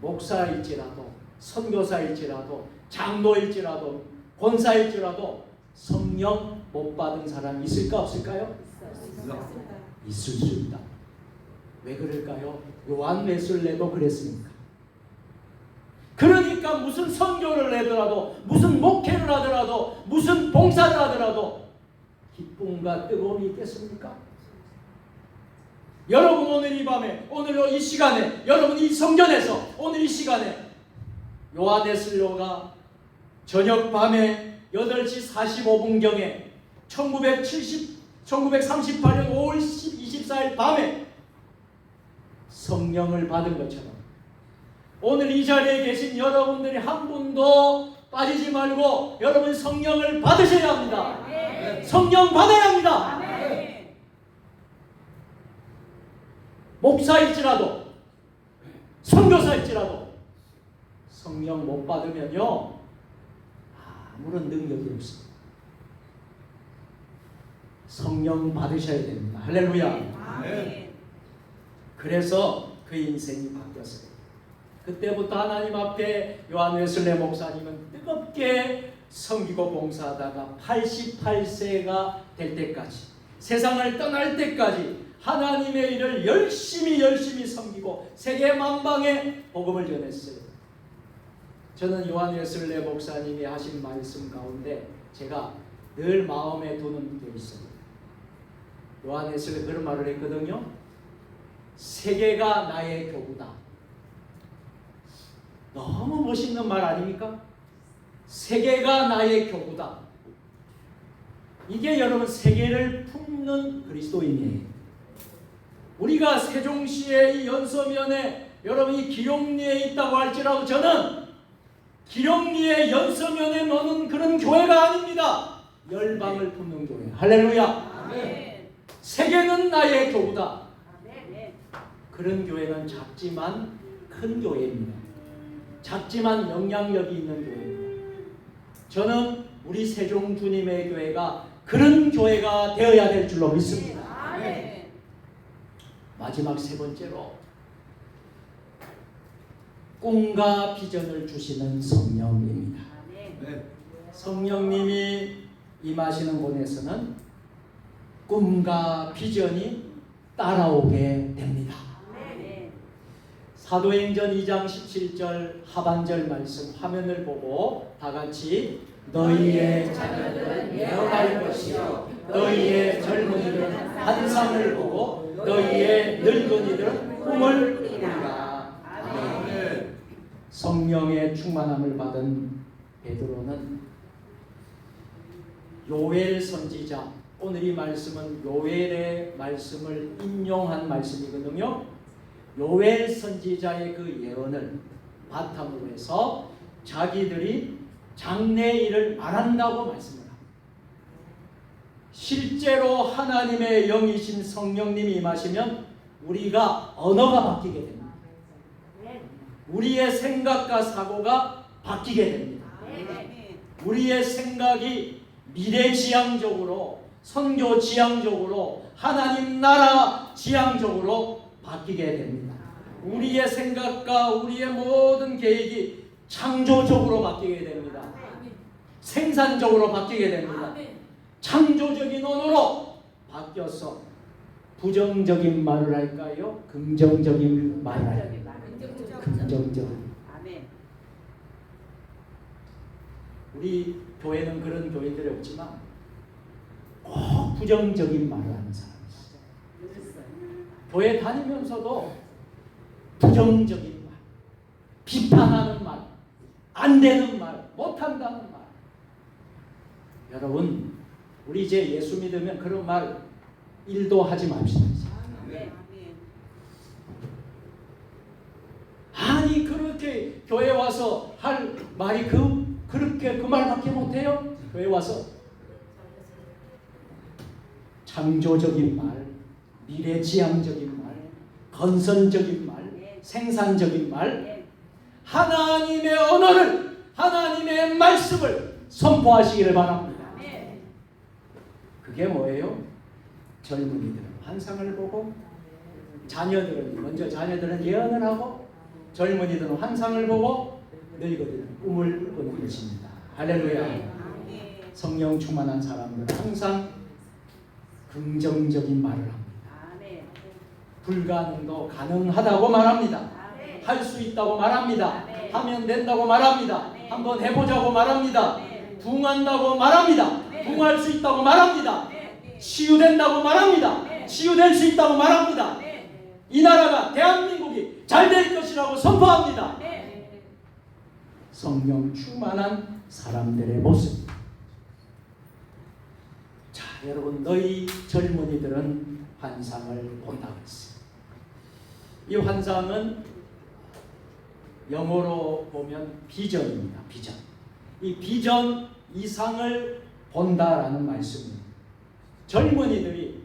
목사일지라도 선교사일지라도 장로일지라도 권사일지라도 성령 못 받은 사람이 있을까 없을까요? 있을 수 있다. 왜 그럴까요? 요한 웨슬레도 그랬습니다. 그러니까 무슨 선교를 내더라도, 무슨 목회를 하더라도, 무슨 봉사를 하더라도 기쁨과 뜨거움이 있겠습니까? 여러분 오늘 이 밤에, 오늘 이 시간에, 여러분 이 성전에서 오늘 이 시간에 요한 웨슬레가 저녁 밤에 8시 45분경에 1938년 5월 24일 밤에 성령을 받은 것처럼 오늘 이 자리에 계신 여러분들이 한 분도 빠지지 말고 여러분 성령을 받으셔야 합니다. 성령 받아야 합니다. 목사일지라도 선교사일지라도 성령 못 받으면요 아무런 능력이 없습니다. 성령 받으셔야 됩니다. 할렐루야. 그래서 그 인생이 바뀌었어요. 그때부터 하나님 앞에 요한 웨슬레 목사님은 뜨겁게 섬기고 봉사하다가 88세가 될 때까지, 세상을 떠날 때까지 하나님의 일을 열심히 섬기고 세계 만방에 복음을 전했어요. 저는 요한 웨슬레 목사님이 하신 말씀 가운데 제가 늘 마음에 두는 게 있어요. 요한 웨슬레 그런 말을 했거든요. 세계가 나의 교구다. 너무 멋있는 말 아닙니까? 세계가 나의 교구다. 이게 여러분 세계를 품는 그리스도인이에요. 우리가 세종시의 이 연서면에 여러분 이 기룡리에 있다고 할지라도 저는 기룡리의 연서면에 노는 그런 교회가 아닙니다. 열방을 품는 교회. 할렐루야. 아멘. 세계는 나의 교구다. 아멘. 그런 교회는 작지만 큰 교회입니다. 작지만 영향력이 있는 교회입니다. 저는 우리 세종 주님의 교회가 그런 교회가 되어야 될 줄로 믿습니다. 아멘. 마지막 세 번째로 꿈과 비전을 주시는 성령입니다. 아멘. 성령님이 임하시는 곳에서는 꿈과 비전이 따라오게 됩니다. 아멘. 사도행전 2장 17절 하반절 말씀 화면을 보고 다 같이 너희의 자녀들은 예언할 것이요 너희의 젊은이들은 환상을 보고 너희의 늙은이들은 꿈을 꾸리라. 아멘. 성령의 충만함을 받은 베드로는 요엘 선지자, 오늘 이 말씀은 요엘의 말씀을 인용한 말씀이거든요. 요엘 선지자의 그 예언을 바탕으로 해서 자기들이 장래 일을 말한다고 말씀을 합니다. 실제로 하나님의 영이신 성령님이 임하시면 우리가 언어가 바뀌게 됩니다. 우리의 생각과 사고가 바뀌게 됩니다. 우리의 생각이 미래지향적으로, 선교지향적으로, 하나님 나라 지향적으로 바뀌게 됩니다. 우리의 생각과 우리의 모든 계획이 창조적으로 바뀌게 됩니다. 생산적으로 바뀌게 됩니다. 창조적인 언어로 바뀌어서 부정적인 말을 할까요? 긍정적인 말을 할까요? 긍정적. 우리 교회는 그런 교인들이 없지만 꼭 부정적인 말을 하는 사람이 있어요. 교회 다니면서도 부정적인 말, 비판하는 말, 안 되는 말, 못한다는 말. 여러분, 우리 이제 예수 믿으면 그런 말 1도 하지 맙시다. 아니 그렇게 교회 와서 할 말이 그렇게 그 말밖에 못해요? 교회 와서 창조적인 말, 미래지향적인 말, 건설적인 말, 생산적인 말, 하나님의 언어를, 하나님의 말씀을 선포하시기를 바랍니다. 그게 뭐예요? 젊은이들은 환상을 보고, 자녀들은 예언을 하고, 젊은이들은 환상을 보고, 늙은이들은 꿈을 꾸는 것입니다. 할렐루야. 성령 충만한 사람들은 항상 긍정적인 말을 합니다. 불가능도 가능하다고 말합니다. 할 수 있다고 말합니다. 하면 된다고 말합니다. 한번 해보자고 말합니다. 붕한다고 말합니다. 붕할 수 있다고 말합니다. 치유된다고 말합니다. 치유될 수 있다고 말합니다. 이 나라가 대한민국이 잘 될 것이라고 선포합니다. 성령 충만한 사람들의 모습. 자, 여러분, 너희 젊은이들은 환상을 본다고 했어요. 이 환상은 영어로 보면 비전입니다. 비전. 이 비전 이상을 본다라는 말씀입니다. 젊은이들이,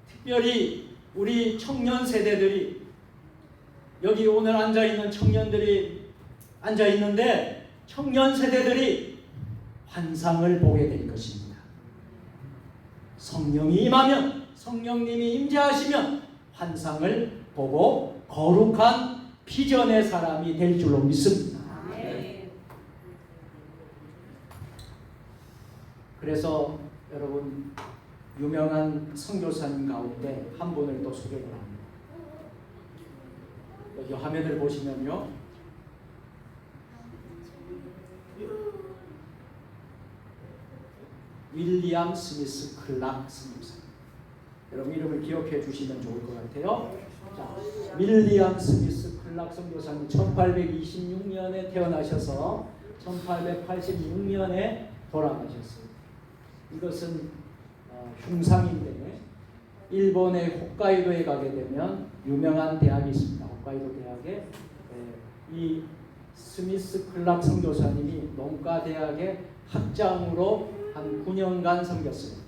특별히 우리 청년 세대들이, 여기 오늘 앉아있는 청년들이 앉아있는데 청년 세대들이 환상을 보게 될 것입니다. 성령이 임하면, 성령님이 임재하시면 환상을 보고 거룩한 비전의 사람이 될 줄로 믿습니다. 그래서 여러분, 유명한 선교사님 가운데 한 분을 또 소개를 합니다. 여기 화면을 보시면요, 윌리엄 스미스 클락 선교사. 여러분 이름을 기억해 주시면 좋을 것 같아요. 자, 윌리엄 스미스 클락 선교사님 1826년에 태어나셔서 1886년에 돌아가셨어요. 이것은 흉상인데 일본의 홋카이도에 가게 되면 유명한 대학이 있습니다. 홋카이도 대학에 이 스미스 클락 선교사님이 농과대학의 학장으로 한 9년간 섬겼어요.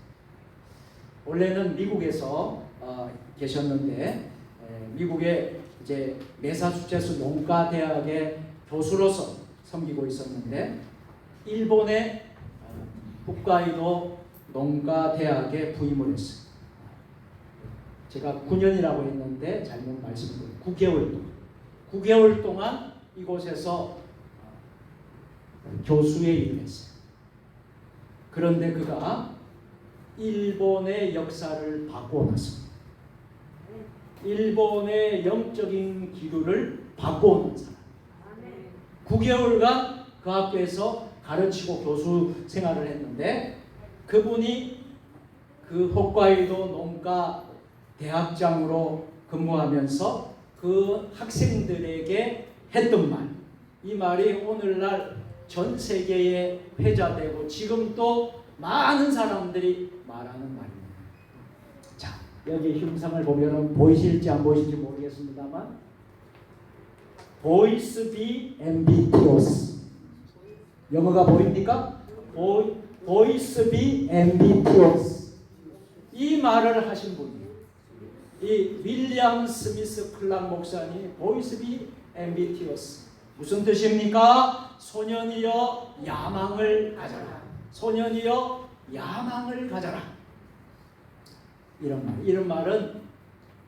원래는 미국에서 계셨는데 미국의 이제 매사추세츠 농과대학의 교수로서 섬기고 있었는데 일본의 홋카이도 농과대학에 부임을 했어요. 제가 9년이라고 했는데 잘못 말씀드렸어요. 9개월 동안 이곳에서 교수에 일했어요. 그런데 그가 일본의 역사를 바꿔놨습니다. 일본의 영적인 기류를 바꿔놓은 사람. 9개월간 그 학교에서 가르치고 교수 생활을 했는데 그분이 그 홋카이도 농가 대학장으로 근무하면서 그 학생들에게 했던 말, 이 말이 오늘날 전 세계에 회자되고 지금 또 많은 사람들이 말하는 말입니다. 자, 여기 흉상을 보면 보이실지 안 보이실지 모르겠습니다만 Boys be ambitious. 영어가 보입니까? Boys be ambitious. 이 말을 하신 분이에요. 이 윌리엄 스미스 클락 목사님, Boys be ambitious. 무슨 뜻입니까? 소년이여 야망을 가져라. 소년이여 야망을 가져라. 이런 말은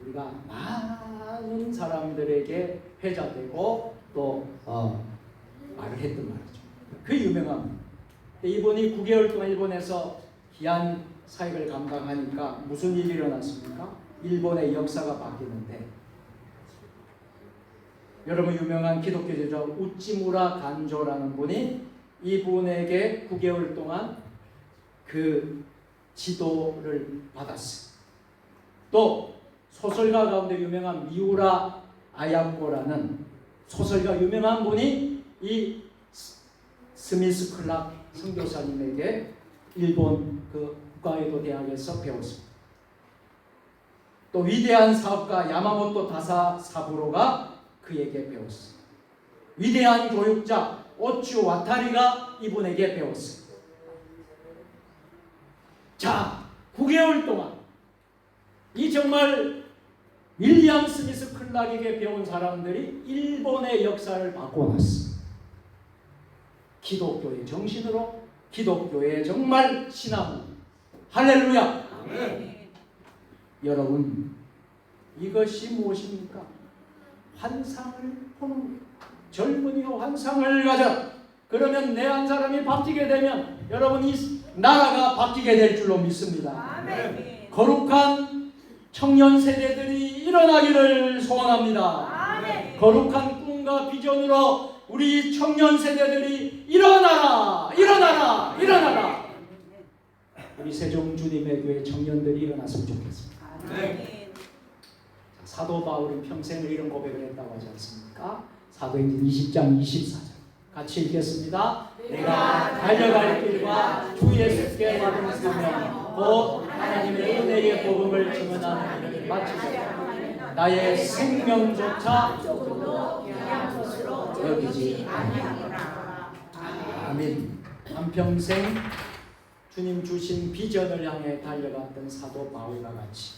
우리가 많은 사람들에게 회자되고 또 말을 했던 말이죠. 그 유명한 이분이 9개월 동안 일본에서 귀한 사역을 감당하니까 무슨 일이 일어났습니까? 일본의 역사가 바뀌는데 여러분 유명한 기독교 제자 우찌무라 간조라는 분이 이분에게 9개월 동안 그 지도를 받았어요. 또 소설가 가운데 유명한 미우라 아야코라는 소설가 유명한 분이 이 스미스 클락 선교사님에게 일본 그 홋카이도 대학에서 배웠습니다. 또 위대한 사업가 야마모토 다사 사부로가 그에게 배웠어요. 위대한 교육자 오츠 와타리가 이분에게 배웠어요. 자, 9개월 동안 이 정말 윌리엄 스미스 클락에게 배운 사람들이 일본의 역사를 바꿔놨어요. 기독교의 정신으로, 기독교의 정말 신앙으로. 할렐루야. 아멘. 여러분, 이것이 무엇입니까? 환상을 보는, 젊은이요 환상을 가져. 그러면 내 한 사람이 바뀌게 되면 여러분 이 나라가 바뀌게 될 줄로 믿습니다. 아멘. 거룩한 청년 세대들이 일어나기를 소원합니다. 아멘. 거룩한 꿈과 비전으로 우리 청년 세대들이 일어나라, 일어나라, 일어나라. 우리 세종주님의 교회 청년들이 일어났으면 좋겠습니다. 아멘. 사도 바울은 평생을 이런 고백을 했다고 하지 않습니까? 사도행전 20장 24절 같이 읽겠습니다. 내가 달려갈 길과 주 예수께 받은 사명 곧 하나님의 은혜의 복음을 증언하는 일을 마치자. 나의 생명조차 여기지 아니하노라. 아멘. 한평생 주님 주신 비전을 향해 달려갔던 사도 바울과 같이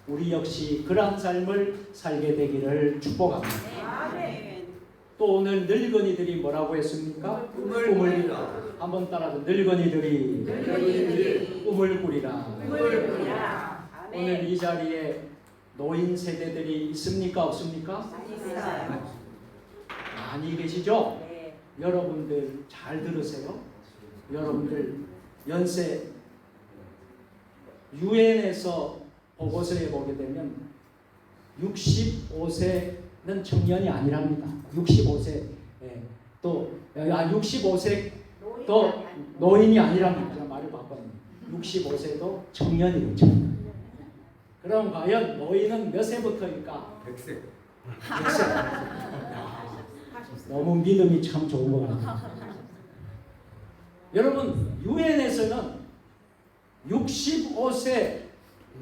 우리 역시 그러한 삶을 살게 되기를 축복합니다. 아멘. 또 오늘 늙은이들이 뭐라고 했습니까? 꿈을 꾸리라. 한번 따라서 늙은이들이 꿈을 꾸리라. 오늘 이 자리에 노인 세대들이 있습니까? 없습니까? 많이 계시죠? 네. 여러분들 잘 들으세요. 여러분들 연세 유엔에서 보고서에 보게 되면 65세는 청년이 아니랍니다. 65세 또 65세 또 노인이 아니랍니다. 제가 말을 바꿨네요. 65세도 청년이에요. 청년. 그럼 과연 노인은 몇 세부터일까? 100세. 100세. 너무 믿음이 참 좋은 것 같아요. 여러분 유엔에서는 65세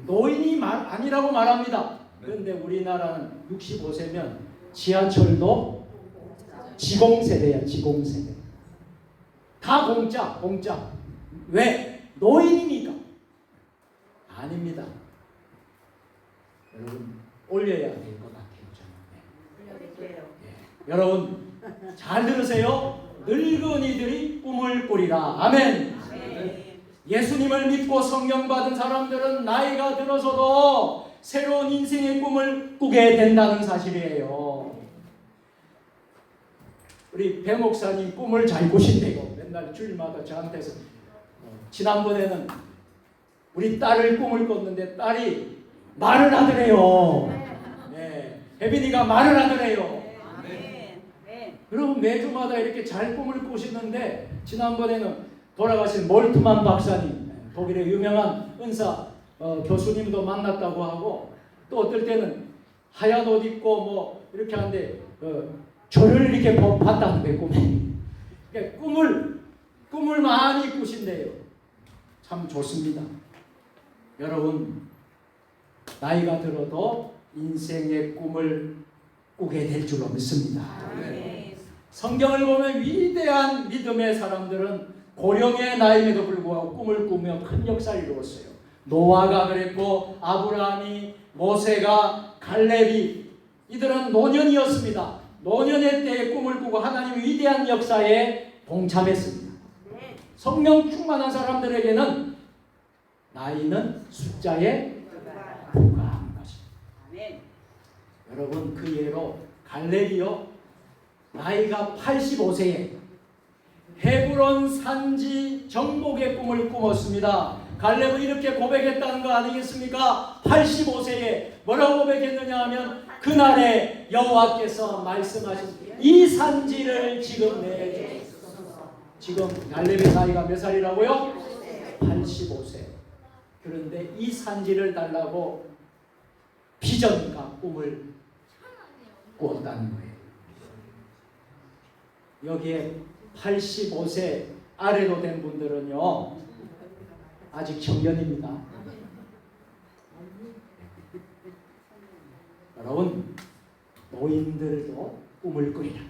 노인이 아니라고 말합니다. 그런데 우리나라는 65세면 지하철도 지공세대야. 지공세대. 다 공짜. 왜? 노인이니까. 아닙니다. 여러분 올려야 될 것 같아요. 저는. 여러분 잘 들으세요. 늙은이들이 꿈을 꾸리라. 아멘. 예수님을 믿고 성령 받은 사람들은 나이가 들어서도 새로운 인생의 꿈을 꾸게 된다는 사실이에요. 우리 배 목사님 꿈을 잘 꾸신대요. 맨날 주일마다 저한테서 지난번에는 우리 딸을 꿈을 꿨는데 딸이 말을 하더래요. 네, 혜빈이가 말을 하더래요. 그리고 매주마다 이렇게 잘 꿈을 꾸시는데 지난번에는 돌아가신 몰트만 박사님, 독일의 유명한 은사 교수님도 만났다고 하고, 또 어떨 때는 하얀 옷 입고 뭐 이렇게 하는데 저를 이렇게 봤다는데 꿈에. 그러니까 꿈을 많이 꾸신대요. 참 좋습니다. 여러분 나이가 들어도 인생의 꿈을 꾸게 될 줄로 믿습니다. 성경을 보면 위대한 믿음의 사람들은 고령의 나이에도 불구하고 꿈을 꾸며 큰 역사를 이루었어요. 노아가 그랬고 아브라함이, 모세가, 갈렙이, 이들은 노년이었습니다. 노년의 때에 꿈을 꾸고 하나님의 위대한 역사에 동참했습니다. 성령 충만한 사람들에게는 나이는 숫자에 불과한 것입니다. 여러분 그 예로 갈렙이요, 나이가 85세에 헤브론 산지 정복의 꿈을 꾸었습니다. 갈렙은 이렇게 고백했다는 거 아니겠습니까? 85세에 뭐라고 고백했느냐 하면 그날에 여호와께서 말씀하신 이 산지를 지금 내게 주소서. 지금 갈렙의 나이가 몇 살이라고요? 85세. 그런데 이 산지를 달라고 비전과 꿈을 꾸었다는 거예요. 여기에 85세 아래로 된 분들은요 아직 청년입니다. 여러분 노인들도 꿈을 꾸리라.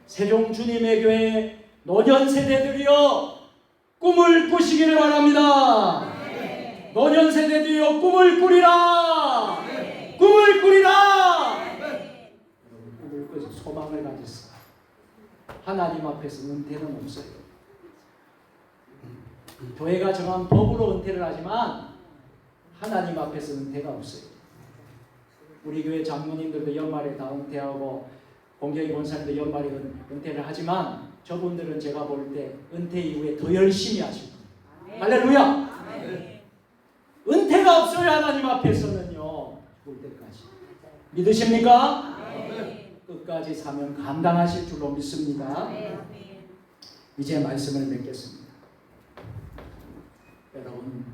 세종 주님의 교회 노년 세대들이여 꿈을 꾸시기를 바랍니다. 노년 세대들이여 꿈을 꾸리라. 꿈을 꾸리라. 여러분 꿈을 꾸서 소망을 가졌어. 하나님 앞에서 은퇴는 없어요. 교회가 정한 법으로 은퇴를 하지만 하나님 앞에서 은퇴가 없어요. 우리 교회 장로님들도 연말에 다 은퇴하고 공경이 권사님도 연말에 은퇴를 하지만 저분들은 제가 볼 때 은퇴 이후에 더 열심히 하시고 할렐루야! 은퇴가 없어요. 하나님 앞에서는요. 죽을 때까지. 믿으십니까? 끝까지 사명 감당하실 줄로 믿습니다. 이제 말씀을 맺겠습니다. 여러분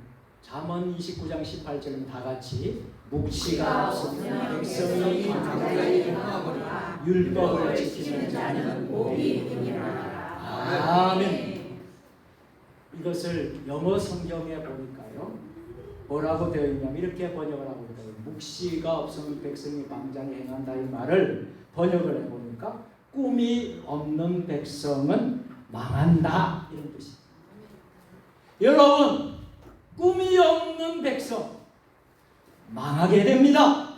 잠언 29장 18절은 다 같이 묵시가 없으면 백성이 강자이나 율법을 지키는 자는 복이 있느니라. 아멘. 이것을 영어 성경에 보니까요 뭐라고 되어 있냐면 이렇게 번역을 하고 있어요. 묵시가 없으면 백성이 방장에 행한다. 이 말을 번역을 해보니까 꿈이 없는 백성은 망한다 이런 뜻입니다. 여러분 꿈이 없는 백성 망하게 됩니다.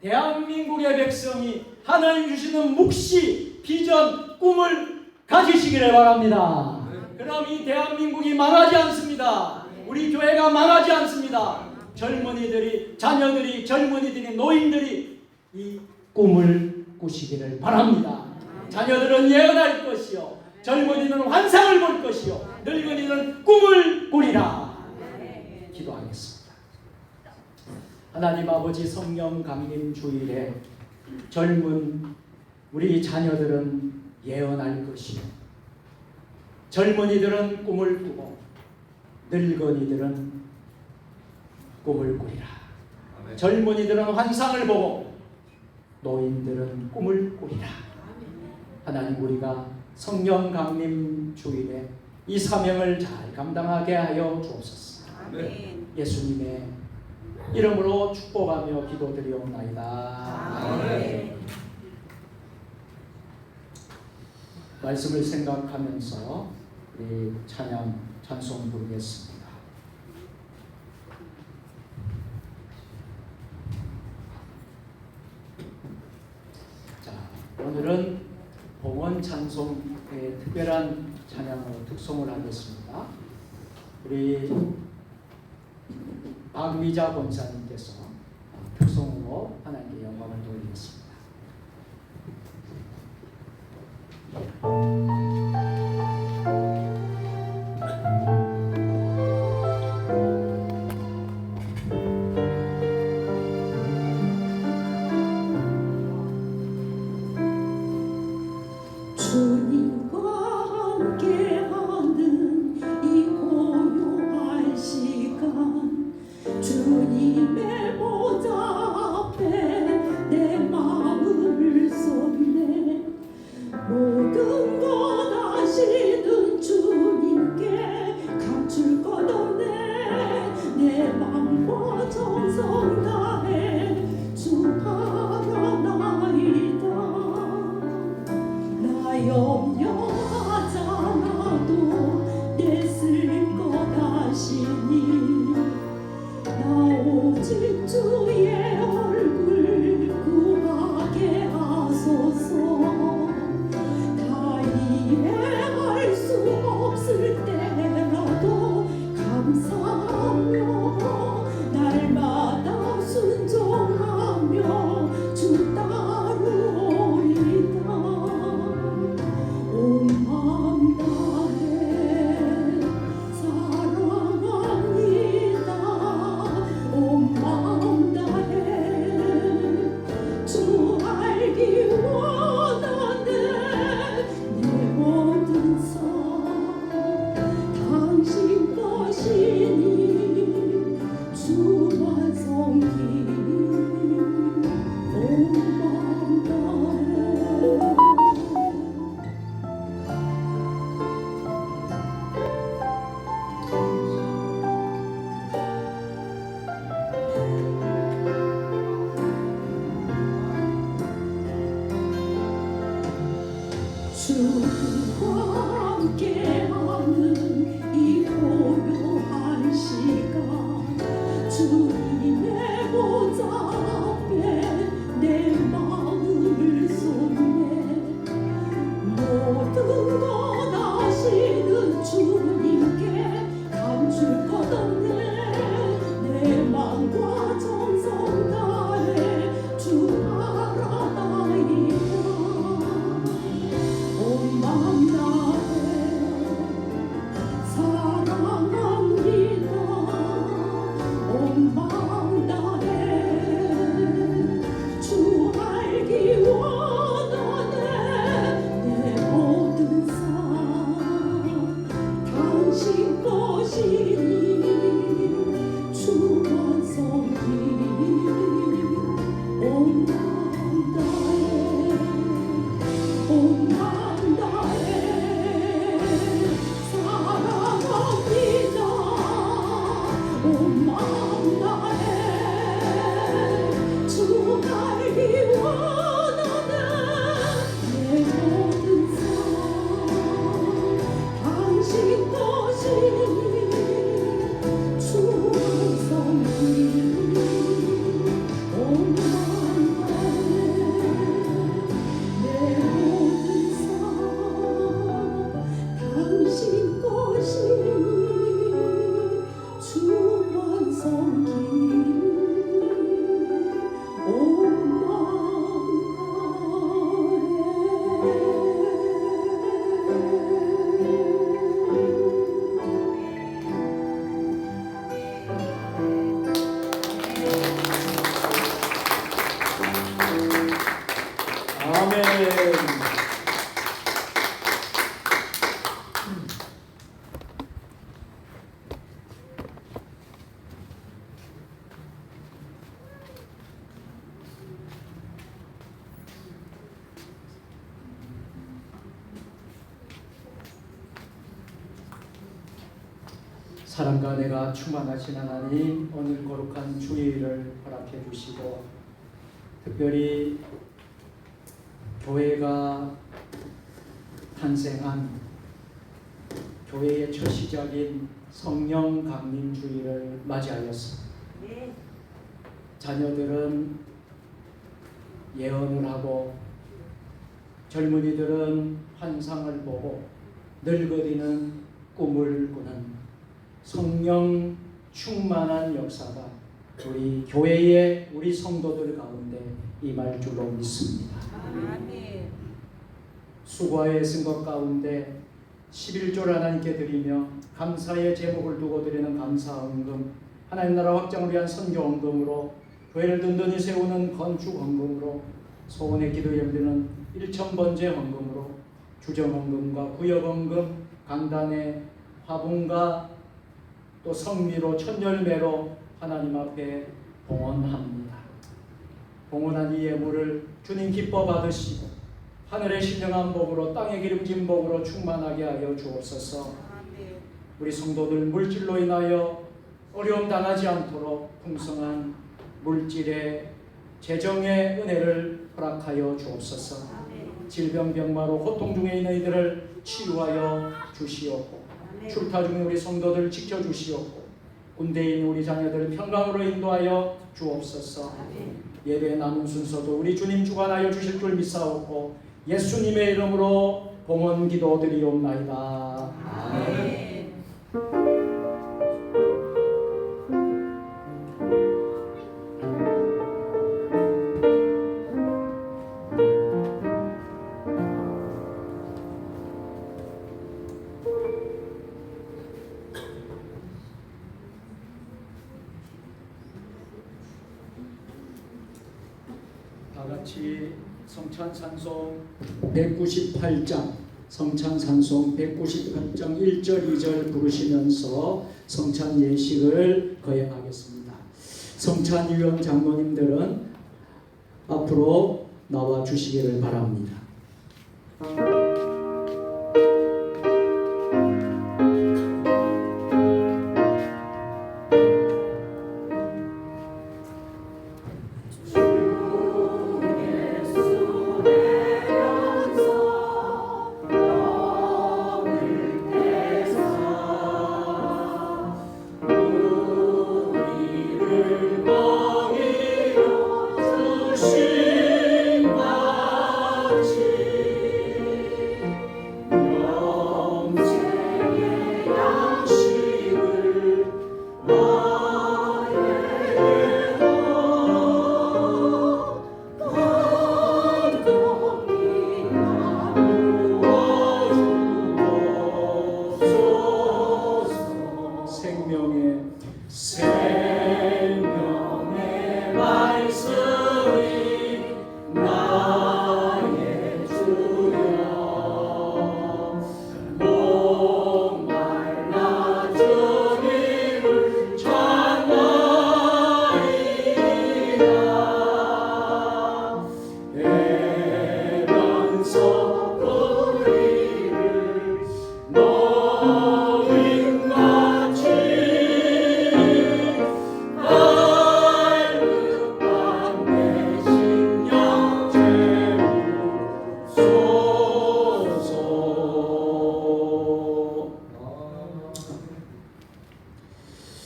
대한민국의 백성이 하나님 주시는 묵시, 비전, 꿈을 가지시기를 바랍니다. 그럼 이 대한민국이 망하지 않습니다. 우리 교회가 망하지 않습니다. 젊은이들이, 자녀들이, 젊은이들이, 노인들이 이 꿈을 꾸시기를 바랍니다. 자녀들은 예언할 것이요, 젊은이는 환상을 볼 것이요, 늙은이는 꿈을 꾸리라. 기도하겠습니다. 하나님 아버지, 성령 강림 주일에 젊은 우리 자녀들은 예언할 것이요, 젊은이들은 꿈을 꾸고 늙은이들은 꿈을 꾸리라. 젊은이들은 환상을 보고 노인들은 꿈을 꾸리라. 하나님, 우리가 성령 강림 주일에 이 사명을 잘 감당하게 하여 주옵소서. 예수님의 이름으로 축복하며 기도드리옵나이다. 말씀을 생각하면서 우리 찬송 부르겠습니다. 자, 오늘은 봉헌 찬송의 특별한 찬양으로 특송을 하겠습니다. 우리 박미자 권사님께서 특송으로 하나님께 영광을 돌리겠습니다. 주님과 함께하는 이 고요한 시간, 주님의 보좌 앞에 내 마음을 쏟네. 모든 것 다 사랑과 은혜가 충만하신 하나님, 오늘 거룩한 주일을 허락해 주시고 특별히 교회가 탄생한 교회의 첫 시작인 성령 강림 주일을 맞이하였습니다. 자녀들은 예언을 하고 젊은이들은 환상을 보고 늙은이는 꿈을 꾸는 성령 충만한 역사가 우리 교회의 우리 성도들 가운데 임할 줄로 믿습니다. 수고하여 쓴 것 가운데 11조를 하나님께 드리며 감사의 제목을 두고 드리는 감사헌금, 하나님 나라 확장을 위한 선교헌금으로 교회를 든든히 세우는 건축헌금으로 소원의 기도 예비드리는 1,000번째 헌금으로 주정헌금과 구역헌금, 강단의 화분과 또 성미로 천열매로 하나님 앞에 봉헌합니다. 봉헌한 이 예물을 주님 기뻐 받으시고 하늘의 신령한 복으로 땅의 기름진 복으로 충만하게 하여 주옵소서. 우리 성도들 물질로 인하여 어려움 당하지 않도록 풍성한 물질의 재정의 은혜를 허락하여 주옵소서. 질병병마로 고통 중에 있는 이들을 치유하여 주시옵고 출타 중에 우리 성도들 지켜주시옵고 군대에 있는 우리 자녀들 평강으로 인도하여 주옵소서. 예배 남은 순서도 우리 주님 주관하여 주실 줄 믿사옵고 예수님의 이름으로 봉헌 기도드리옵나이다. 아멘. 다같이 성찬산송 198장 성찬산송 198장 1절 2절 부르시면서 성찬 예식을 거행하겠습니다. 성찬위원 장로님들은 앞으로 나와 주시기를 바랍니다. 생명의 말씀이 나의 주여 목말라 주님을 찬양하리라 애면서 우리를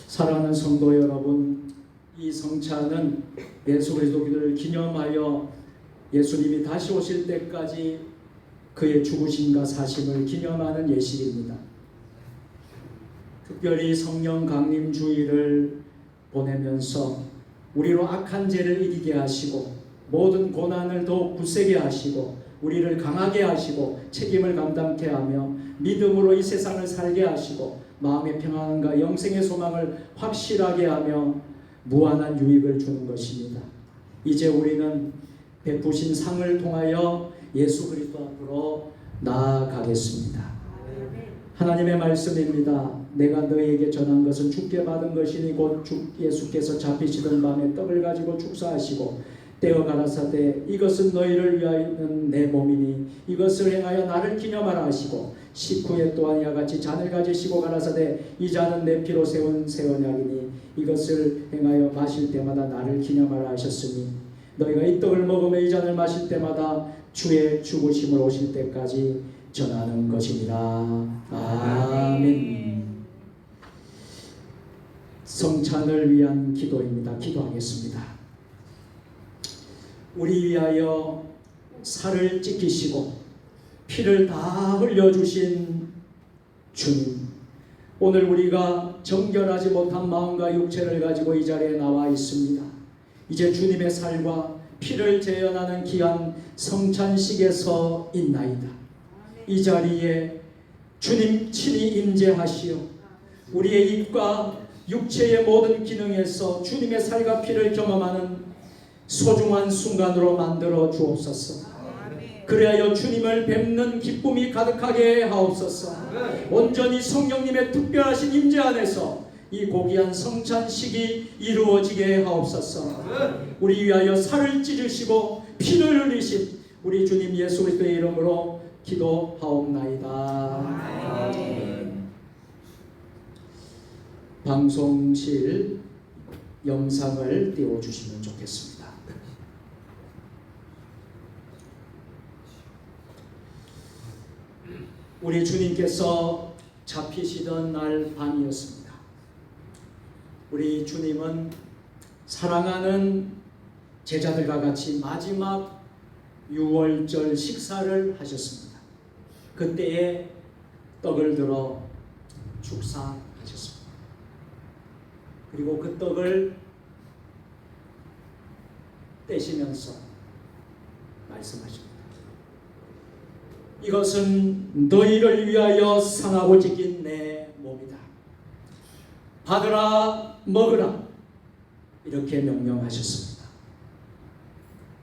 사랑하는 성도 여러분, 이 성찬은 예수 그리스도를 기념하여 예수님이 다시 오실 때까지 그의 죽으심과 사심을 기념하는 예식입니다. 특별히 성령 강림 주일을 보내면서 우리로 악한 죄를 이기게 하시고 모든 고난을 더욱 굳세게 하시고 우리를 강하게 하시고 책임을 감당케 하며 믿음으로 이 세상을 살게 하시고 마음의 평안과 영생의 소망을 확실하게 하며 무한한 유익을 주는 것입니다. 이제 우리는 베푸신 상을 통하여 예수 그리스도 앞으로 나아가겠습니다. 하나님의 말씀입니다. 내가 너희에게 전한 것은 주께 받은 것이니 곧 주 예수께서 잡히시던 밤에 떡을 가지고 축사하시고 떼어 가라사대 이것은 너희를 위하여는 내 몸이니 이것을 행하여 나를 기념하라 하시고 식후에 또한 이와 같이 잔을 가지시고 가라사대 이 잔은 내 피로 세운 새 언약이니 이것을 행하여 마실 때마다 나를 기념하라 하셨으니 너희가 이 떡을 먹으며 이 잔을 마실 때마다 주의 죽으심을 오실 때까지 전하는 것이니라. 아멘. 성찬을 위한 기도입니다. 기도하겠습니다. 우리 위하여 살을 찢기시고 피를 다 흘려주신 주님, 오늘 우리가 정결하지 못한 마음과 육체를 가지고 이 자리에 나와 있습니다. 이제 주님의 살과 피를 재현하는 귀한 성찬식에서 있나이다. 이 자리에 주님 친히 임재하시어 우리의 입과 육체의 모든 기능에서 주님의 살과 피를 경험하는 소중한 순간으로 만들어 주옵소서. 그리하여 주님을 뵙는 기쁨이 가득하게 하옵소서. 온전히 성령님의 특별하신 임재 안에서 이 고귀한 성찬식이 이루어지게 하옵소서. 우리 위하여 살을 찢으시고 피를 흘리신 우리 주님 예수 그리스도의 이름으로 기도하옵나이다. 방송실 영상을 띄워주시면 좋겠습니다. 우리 주님께서 잡히시던 날 밤이었습니다. 우리 주님은 사랑하는 제자들과 같이 마지막 유월절 식사를 하셨습니다. 그때에 떡을 들어 축사하셨습니다. 그리고 그 떡을 떼시면서 말씀하십니다. 이것은 너희를 위하여 상하고 찢긴 내 몸이다. 받으라 먹으라 이렇게 명령하셨습니다.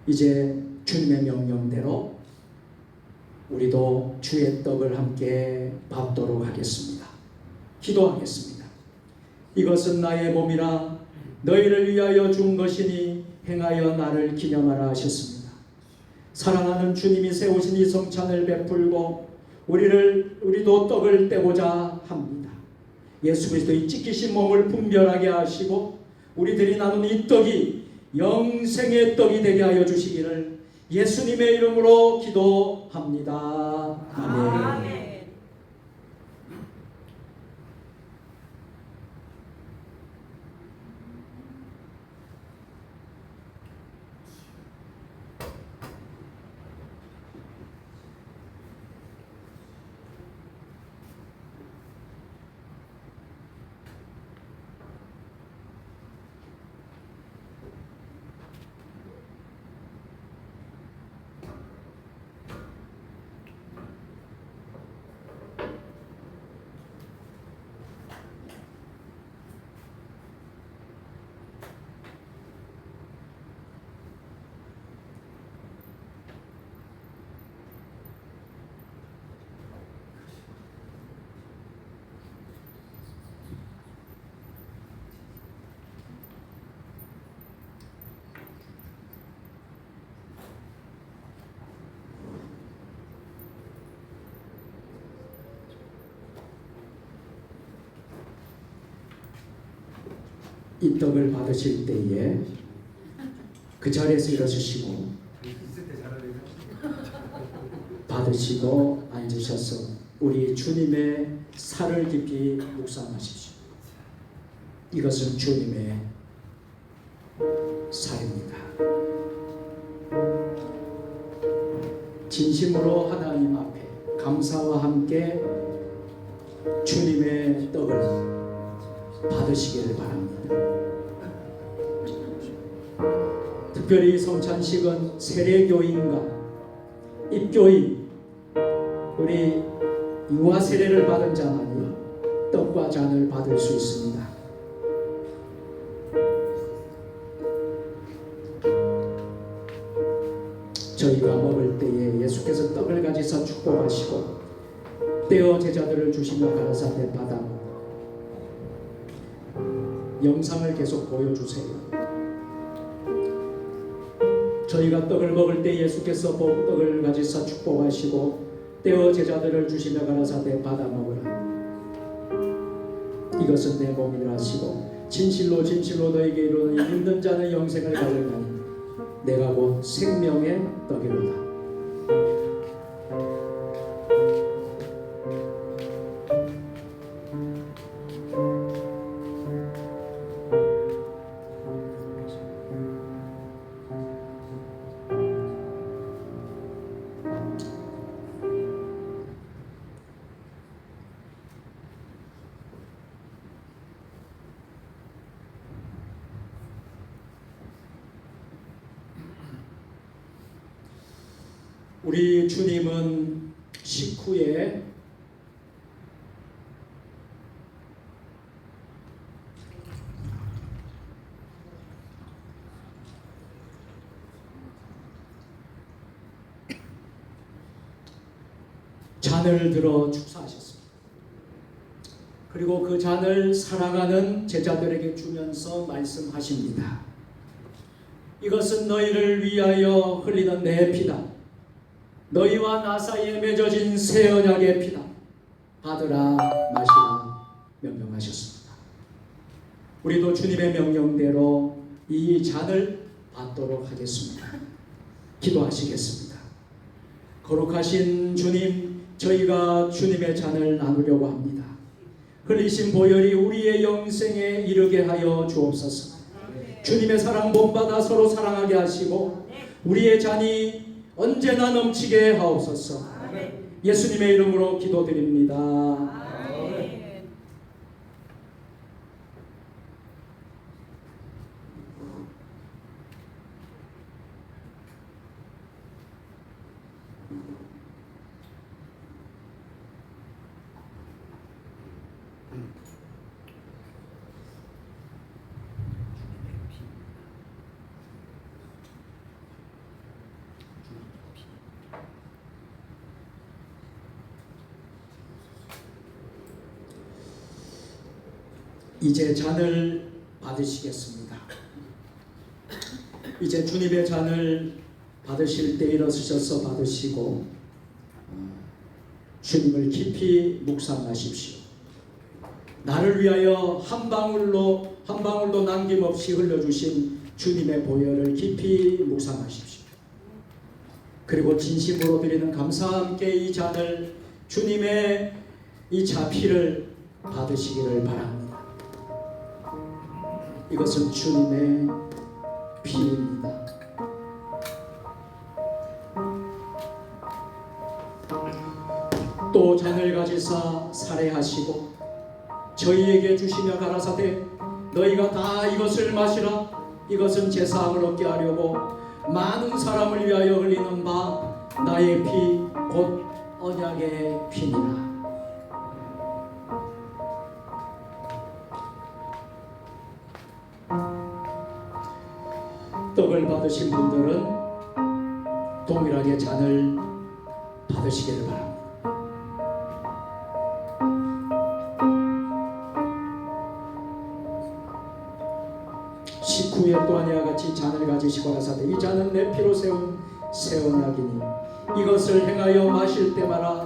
이제 주님의 명령대로 우리도 주의 떡을 함께 받도록 하겠습니다. 기도하겠습니다. 이것은 나의 몸이라 너희를 위하여 준 것이니 행하여 나를 기념하라 하셨습니다. 사랑하는 주님이 세우신 이 성찬을 베풀고 우리도 떡을 떼고자 합니다. 예수 그리스도의 찢기신 몸을 분별하게 하시고 우리들이 나눈 이 떡이 영생의 떡이 되게 하여 주시기를 예수님의 이름으로 기도합니다. 아멘. 이 떡을 받으실 때에 그 자리에서 일어서시고 받으시고 앉으셔서 우리 주님의 살을 깊이 묵상하십시오. 이것은 주님의 살입니다. 진심으로 하나님 앞에 감사와 함께 주님의 떡을 받으시기를 바랍니다. 특별히 성찬식은 세례교인과 입교인, 우리 유아 세례를 받은 자만이 떡과 잔을 받을 수 있습니다. 저희가 먹을 때에 예수께서 떡을 가지사 축복하시고 떼어 제자들을 주시며 가라사대 받아 영상을 계속 보여주세요. 저희가 떡을 먹을 때 예수께서 떡을 가지사 축복하시고 떼어 제자들을 주시며 가라사대 받아 먹으라. 이것은 내 몸이라 하시고 진실로 진실로 너에게 이르노니 믿는 자는 영생을 가져가니 내가 곧 생명의 떡이로다. 우리 주님은 식후에 잔을 들어 축사하셨습니다. 그리고 그 잔을 사랑하는 제자들에게 주면서 말씀하십니다. 이것은 너희를 위하여 흘리는 내 피다. 너희와 나 사이에 맺어진 새 언약의 피다. 받으라 마시라 명령하셨습니다. 우리도 주님의 명령대로 이 잔을 받도록 하겠습니다. 기도하시겠습니다. 거룩하신 주님, 저희가 주님의 잔을 나누려고 합니다. 흘리신 보혈이 우리의 영생에 이르게 하여 주옵소서. 주님의 사랑 본받아 서로 사랑하게 하시고 우리의 잔이 언제나 넘치게 하옵소서. 예수님의 이름으로 기도드립니다. 이제 잔을 받으시겠습니다. 이제 주님의 잔을 받으실 때 일어서셔서 받으시고 주님을 깊이 묵상하십시오. 나를 위하여 한 방울도 남김없이 흘려주신 주님의 보혈을 깊이 묵상하십시오. 그리고 진심으로 드리는 감사와 함께 이 잔을 주님의 이 자피를 받으시기를 바랍니다. 이것은 주님의 피입니다. 또 잔을 가지사 살해하시고 저희에게 주시며 가라사대 너희가 다 이것을 마시라. 이것은 제사함을 얻게 하려고 많은 사람을 위하여 흘리는 바 나의 피 곧 언약의 피니라. 떡을 받으신 분들은 동일하게 잔을 받으시기를 바랍니다. 식후에 또한 이와 같이 잔을 가지시고 가사대 이 잔은 내 피로 세운 새 언약이니 이것을 행하여 마실 때마다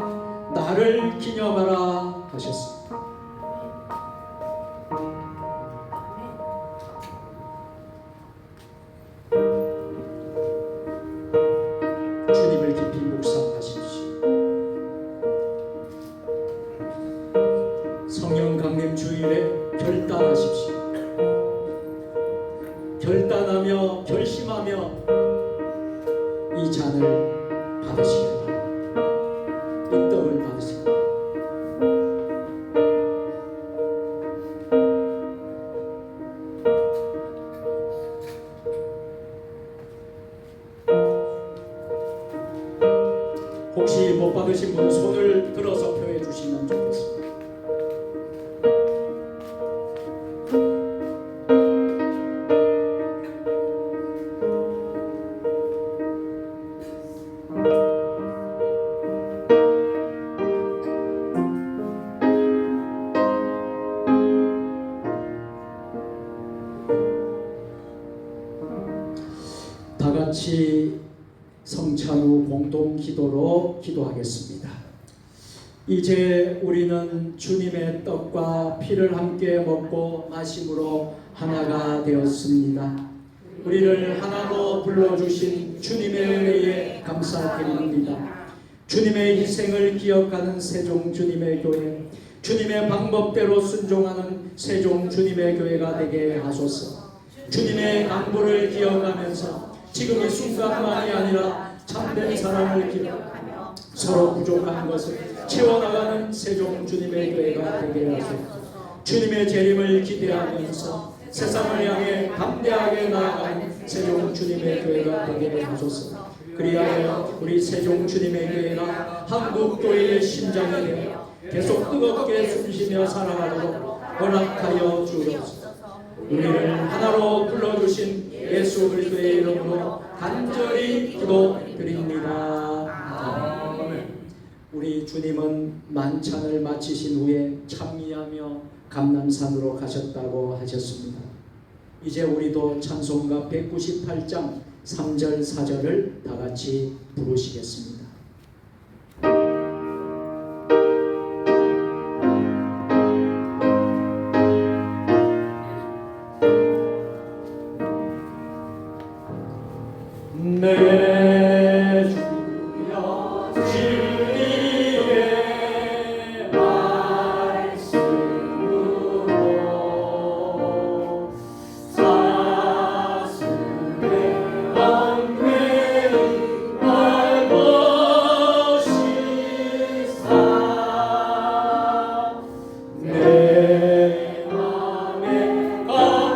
나를 기념하라 하셨습니다. 주님을 깊이 묵상하십시오. 성령 강림 주일에 결단하십시오. 결단하며 결심하며 이 잔을 받으시길 바랍니다. 이 떡을 받으시길 바랍니다. 혹시 못 받으신 분은 손을 들어서 표해 주시면 좋겠습니다. 같이 성찬 후 공동 기도로 기도하겠습니다. 이제 우리는 주님의 떡과 피를 함께 먹고 마심으로 하나가 되었습니다. 우리를 하나로 불러주신 주님의 은혜에 감사드립니다. 주님의 희생을 기억하는 세종 주님의 교회, 주님의 방법대로 순종하는 세종 주님의 교회가 되게 하소서. 주님의 강구를 기억하면서 지금 이 순간만이 아니라 참된 사랑을 기억하며 서로 부족한 것을 채워나가는 세종 주님의 교회가 되게 하소서. 주님의 재림을 기대하면서 세상을 향해 담대하게 나아가는 세종 주님의 교회가 되게 하소서. 그리하여 우리 세종 주님의 교회가 한국 교회의 심장이 되어 계속 뜨겁게 숨쉬며 살아가도록 허락하여 주옵소서. 우리를 하나로 불러주신 예수 그리스도의 이름으로 간절히 기도드립니다. 아멘. 우리 주님은 만찬을 마치신 후에 찬미하며 감람산으로 가셨다고 하셨습니다. 이제 우리도 찬송가 198장 3절 4절을 다 같이 부르시겠습니다. 내 주여 진리의 말씀으로 사슴의 엉매를 알고 싶사 내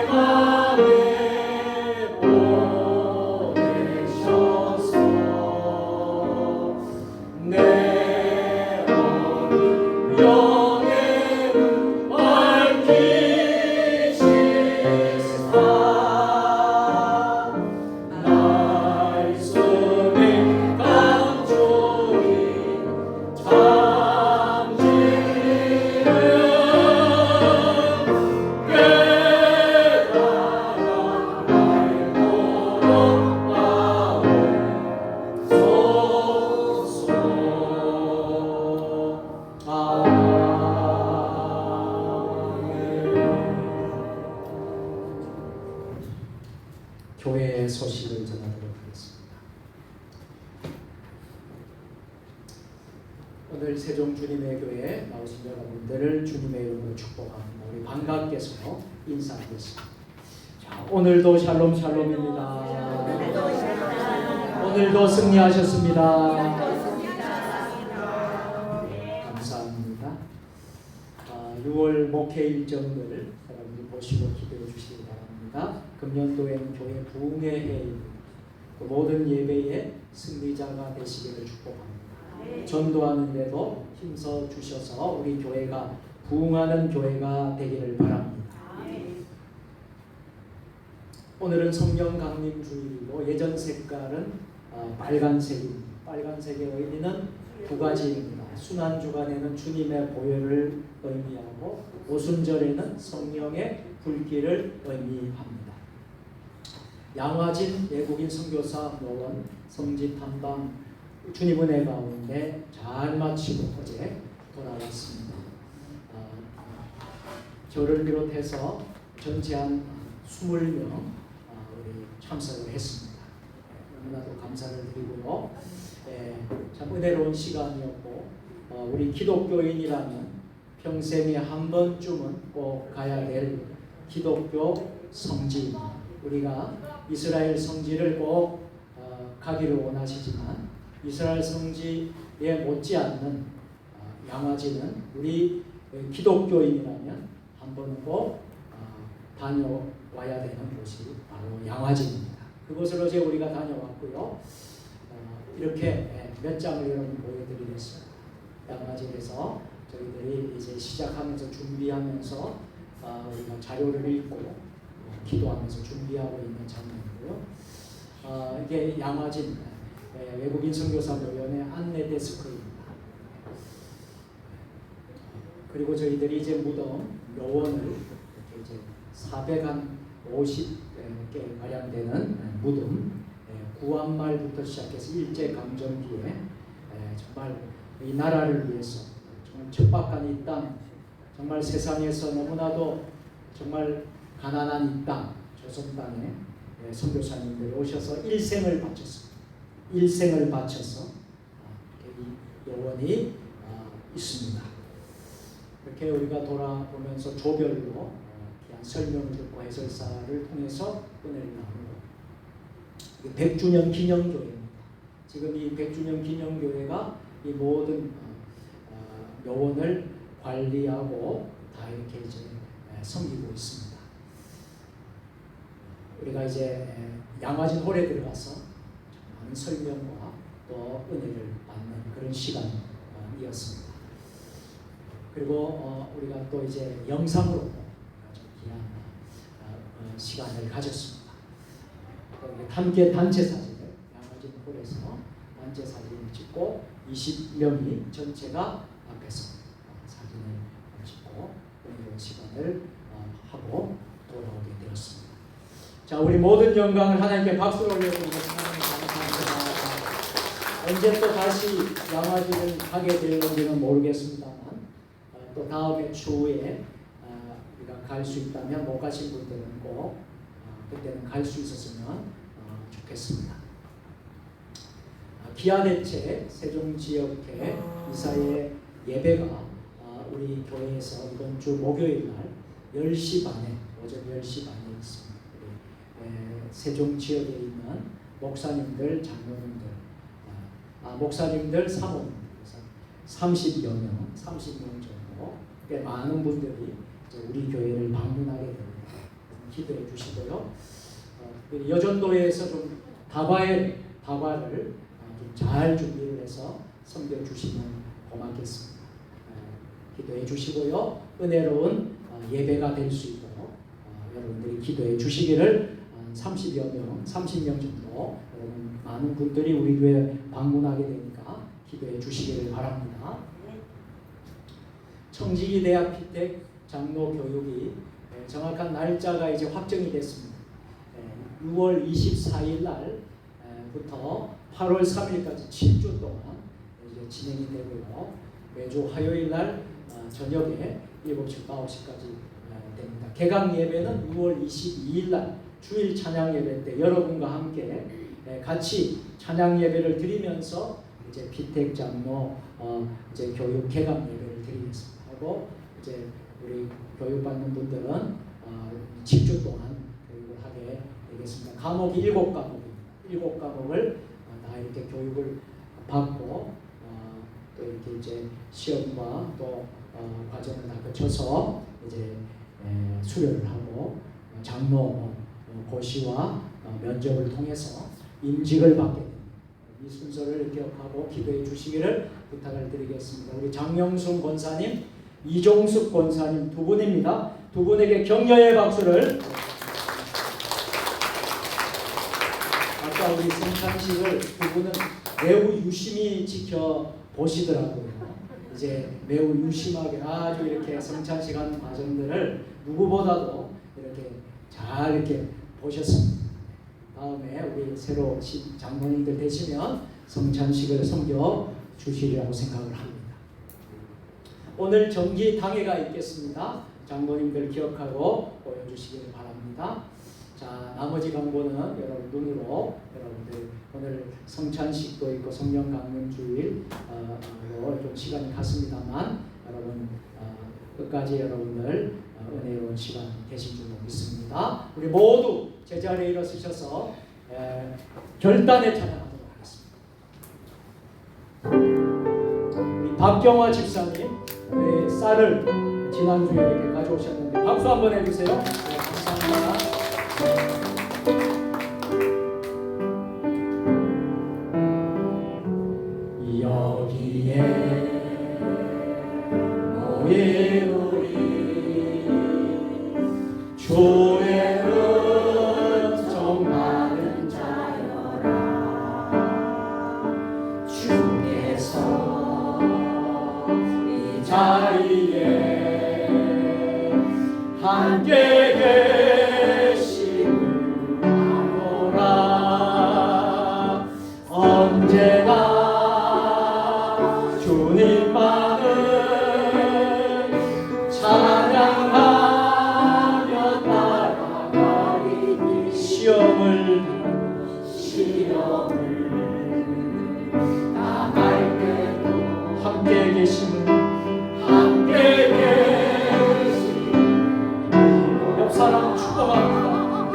맘의 감사를 교회의 소식을 전하도록 하겠습니다. 오늘 세종 주님의 교회에 나오신 여러분들을 주님의 이름으로 축복합니다. 우리 반갑게서 인사하겠습니다. 자, 오늘도 샬롬 샬롬입니다. 오늘도 승리하셨습니다. 감사합니다. 6월 목회 일정을 여러분들이 보시고 기도해 주시기 바랍니다. 금년도에는 교회 부흥의 해입니다. 그 모든 예배의 승리자가 되시기를 축복합니다. 전도하는 데도 힘써 주셔서 우리 교회가 부흥하는 교회가 되기를 바랍니다. 오늘은 성령 강림 주일이고 예전 색깔은 빨간색입니다. 빨간색의 의미는 두 가지입니다. 순환 주간에는 주님의 보혈을 의미하고 오순절에는 성령의 불길을 의미합니다. 양화진 외국인 선교사 노원 성지 탐방 주님 은혜 가운데 잘 마치고 어제 돌아왔습니다. 저를 비롯해서 전체 한 20명 우리 참석을 했습니다. 너무나도 감사를 드리고요. 참 은혜로운 시간이었고 우리 기독교인이라면 평생에 한 번쯤은 꼭 가야 될 기독교 성지입니다. 우리가 이스라엘 성지를 꼭 가기를 원하시지만 이스라엘 성지에 못지않는 양화지는 우리 기독교인이라면 한 번은 꼭 다녀와야 되는 곳이 바로 양화지입니다. 그곳을 어제 우리가 다녀왔고요. 이렇게 몇 장을 여러분 보여드리겠습니다. 양화지에서 저희들이 이제 시작하면서 준비하면서 우리가 자료를 읽고 기도하면서 준비하고 있는 장면이고요. 이게 양화진 외국인 선교사교연의 안내 데스크입니다. 그리고 저희들이 이제 무덤 묘원을 이렇게 이제 450개 가량 되는 무덤 구한말부터 시작해서 일제강점기에 정말 이 나라를 위해서 정말 척박한 이 땅, 정말 세상에서 너무나도 정말 가난한 이 땅, 조선 땅에 선교사님들이 오셔서 일생을 바쳤습니다. 일생을 바쳐서 이 요원이 있습니다. 이렇게 우리가 돌아보면서 조별로 귀한 설명을 듣고 해설사를 통해서 은혜를 나누고, 100주년 기념교회입니다. 지금 이 100주년 기념교회가 이 모든 묘원을 관리하고 다 이렇게 이제 섬기고 있습니다. 우리가 이제 양화진 홀에 들어가서 많은 설명과 또 은혜를 받는 그런 시간이었습니다. 그리고 우리가 또 이제 영상으로 좀 귀한 시간을 가졌습니다. 함께 단체 사진을 양화진 홀에서 단체 사진을 찍고 20명이 전체가 앞에서 사진을 찍고 은혜로운 시간을 하고 돌아오게 되었습니다. 자, 우리 모든 영광을 하나님께 박수를 올려드리고 감사합니다. 언제 또 다시 양화진을 하게 될는지는 모르겠습니다만 또 다음에 주에 우리가 갈 수 있다면 못 가신 분들은 꼭 그때는 갈 수 있었으면 좋겠습니다. 기아대체 세종지역회 이사회 예배가 우리 교회에서 이번 주 목요일 날 10시 반에 오전 10시 반에 있습니다. 세종 지역에 있는 목사님들, 장로님들, 목사님들, 사모님들 30여 명 정도 꽤 많은 분들이 우리 교회를 방문하게 됩니다. 기도해 주시고요. 여전도에서 좀 다과를 좀 잘 준비를 해서 섬겨 주시면 고맙겠습니다. 기도해 주시고요. 은혜로운 예배가 될 수 있도록 여러분들이 기도해 주시기를 30명 정도 여러분 많은 분들이 우리 교회 방문하게 되니까 기도해 주시기를 바랍니다. 청지기 대학 피택 장로 교육이 정확한 날짜가 이제 확정이 됐습니다. 6월 24일 날부터 8월 3일까지 7주 동안 이제 진행이 되고요. 매주 화요일 날 저녁에 7시부터 9시까지 됩니다. 개강 예배는 6월 22일 날 주일 찬양 예배 때 여러분과 함께 같이 찬양 예배를 드리면서 이제 피택 장로 이제 교육 개강 예배를 드리겠습니다. 하고 이제 우리 교육받는 분들은 7주 동안 교육을 하게 되겠습니다. 과목이 7과목입니다. 7과목을 다 이렇게 교육을 받고 또 이렇게 이제 시험과 또 과정을 다 거쳐서 이제 수료를 하고 장로 고시와 면접을 통해서 임직을 받게 됩니다. 이 순서를 기억하고 기도해 주시기를 부탁을 드리겠습니다. 우리 장영순 권사님, 이종숙 권사님 두 분입니다. 두 분에게 격려의 박수를. 아까 우리 성찬식을 두 분은 매우 유심히 지켜보시더라고요. 이제 매우 유심하게 아주 이렇게 성찬식 하는 과정들을 누구보다도 이렇게 잘 이렇게 보셨습니다. 다음에 우리 새로 장로님들 되시면 성찬식을 섬겨 주시리라고 생각을 합니다. 오늘 정기 당회가 있겠습니다. 장로님들 기억하고 보여주시기를 바랍니다. 자, 나머지 광고는 여러분 눈으로 여러분들 오늘 성찬식도 있고 성령 강림 주일 좀 시간이 갔습니다만 여러분 끝까지 여러분들 은혜로운 시간 되신 줄 믿습니다. 우리 모두 제자리에 일어서셔서 결단의 찬양하도록 하겠습니다. 우리 박경화 집사님 쌀을 지난주에 이렇게 가져오셨는데 박수 한번 해주세요. 네, 감사합니다. 여기에 함께 계시노라. 언제나 주님만을 찬양하며 따라가리니 시험을 당할 때도 함께 계심을 옆 사람 축복합니다.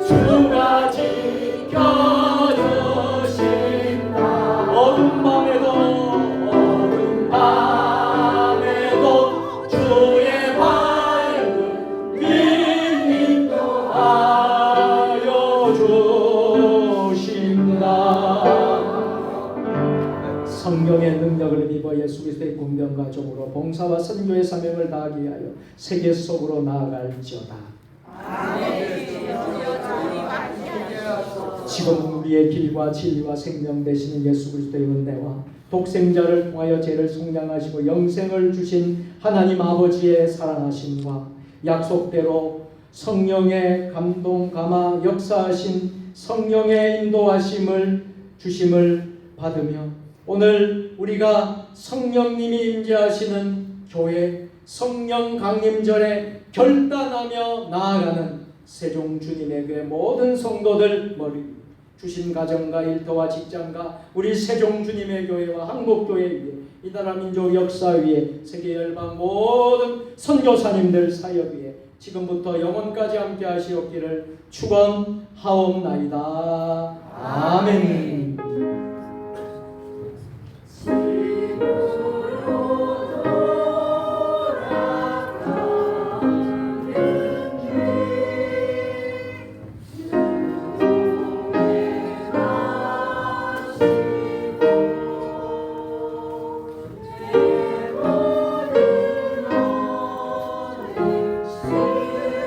주가 지켜주신다. 어두운 밤에도 주의 밝은 빛 인도하여 주신다. 성령의 능력을 입어 예수 그리스도의 군병 가족으로 봉사와 선교의 사명을 다하기 위하여 세계 속으로 나아갈지어다. 지금 우리의 길과 진리와 생명 되시는 예수 그리스도의 은혜와 독생자를 통하여 죄를 속량하시고 영생을 주신 하나님 아버지의 사랑하심과 약속대로 성령의 감동 감화 역사하신 성령의 인도하심을 주심을 받으며 오늘 우리가 성령님이 임재하시는 교회 성령 강림절에 결단하며 나아가는 세종 주님의 교회 모든 성도들 머리 주신 가정과 일터와 직장과 우리 세종 주님의 교회와 한국교회 위에 이 나라 민족 역사 위에 세계 열방 모든 선교사님들 사역 위에 지금부터 영원까지 함께 하시옵기를 축원하옵나이다. 아멘.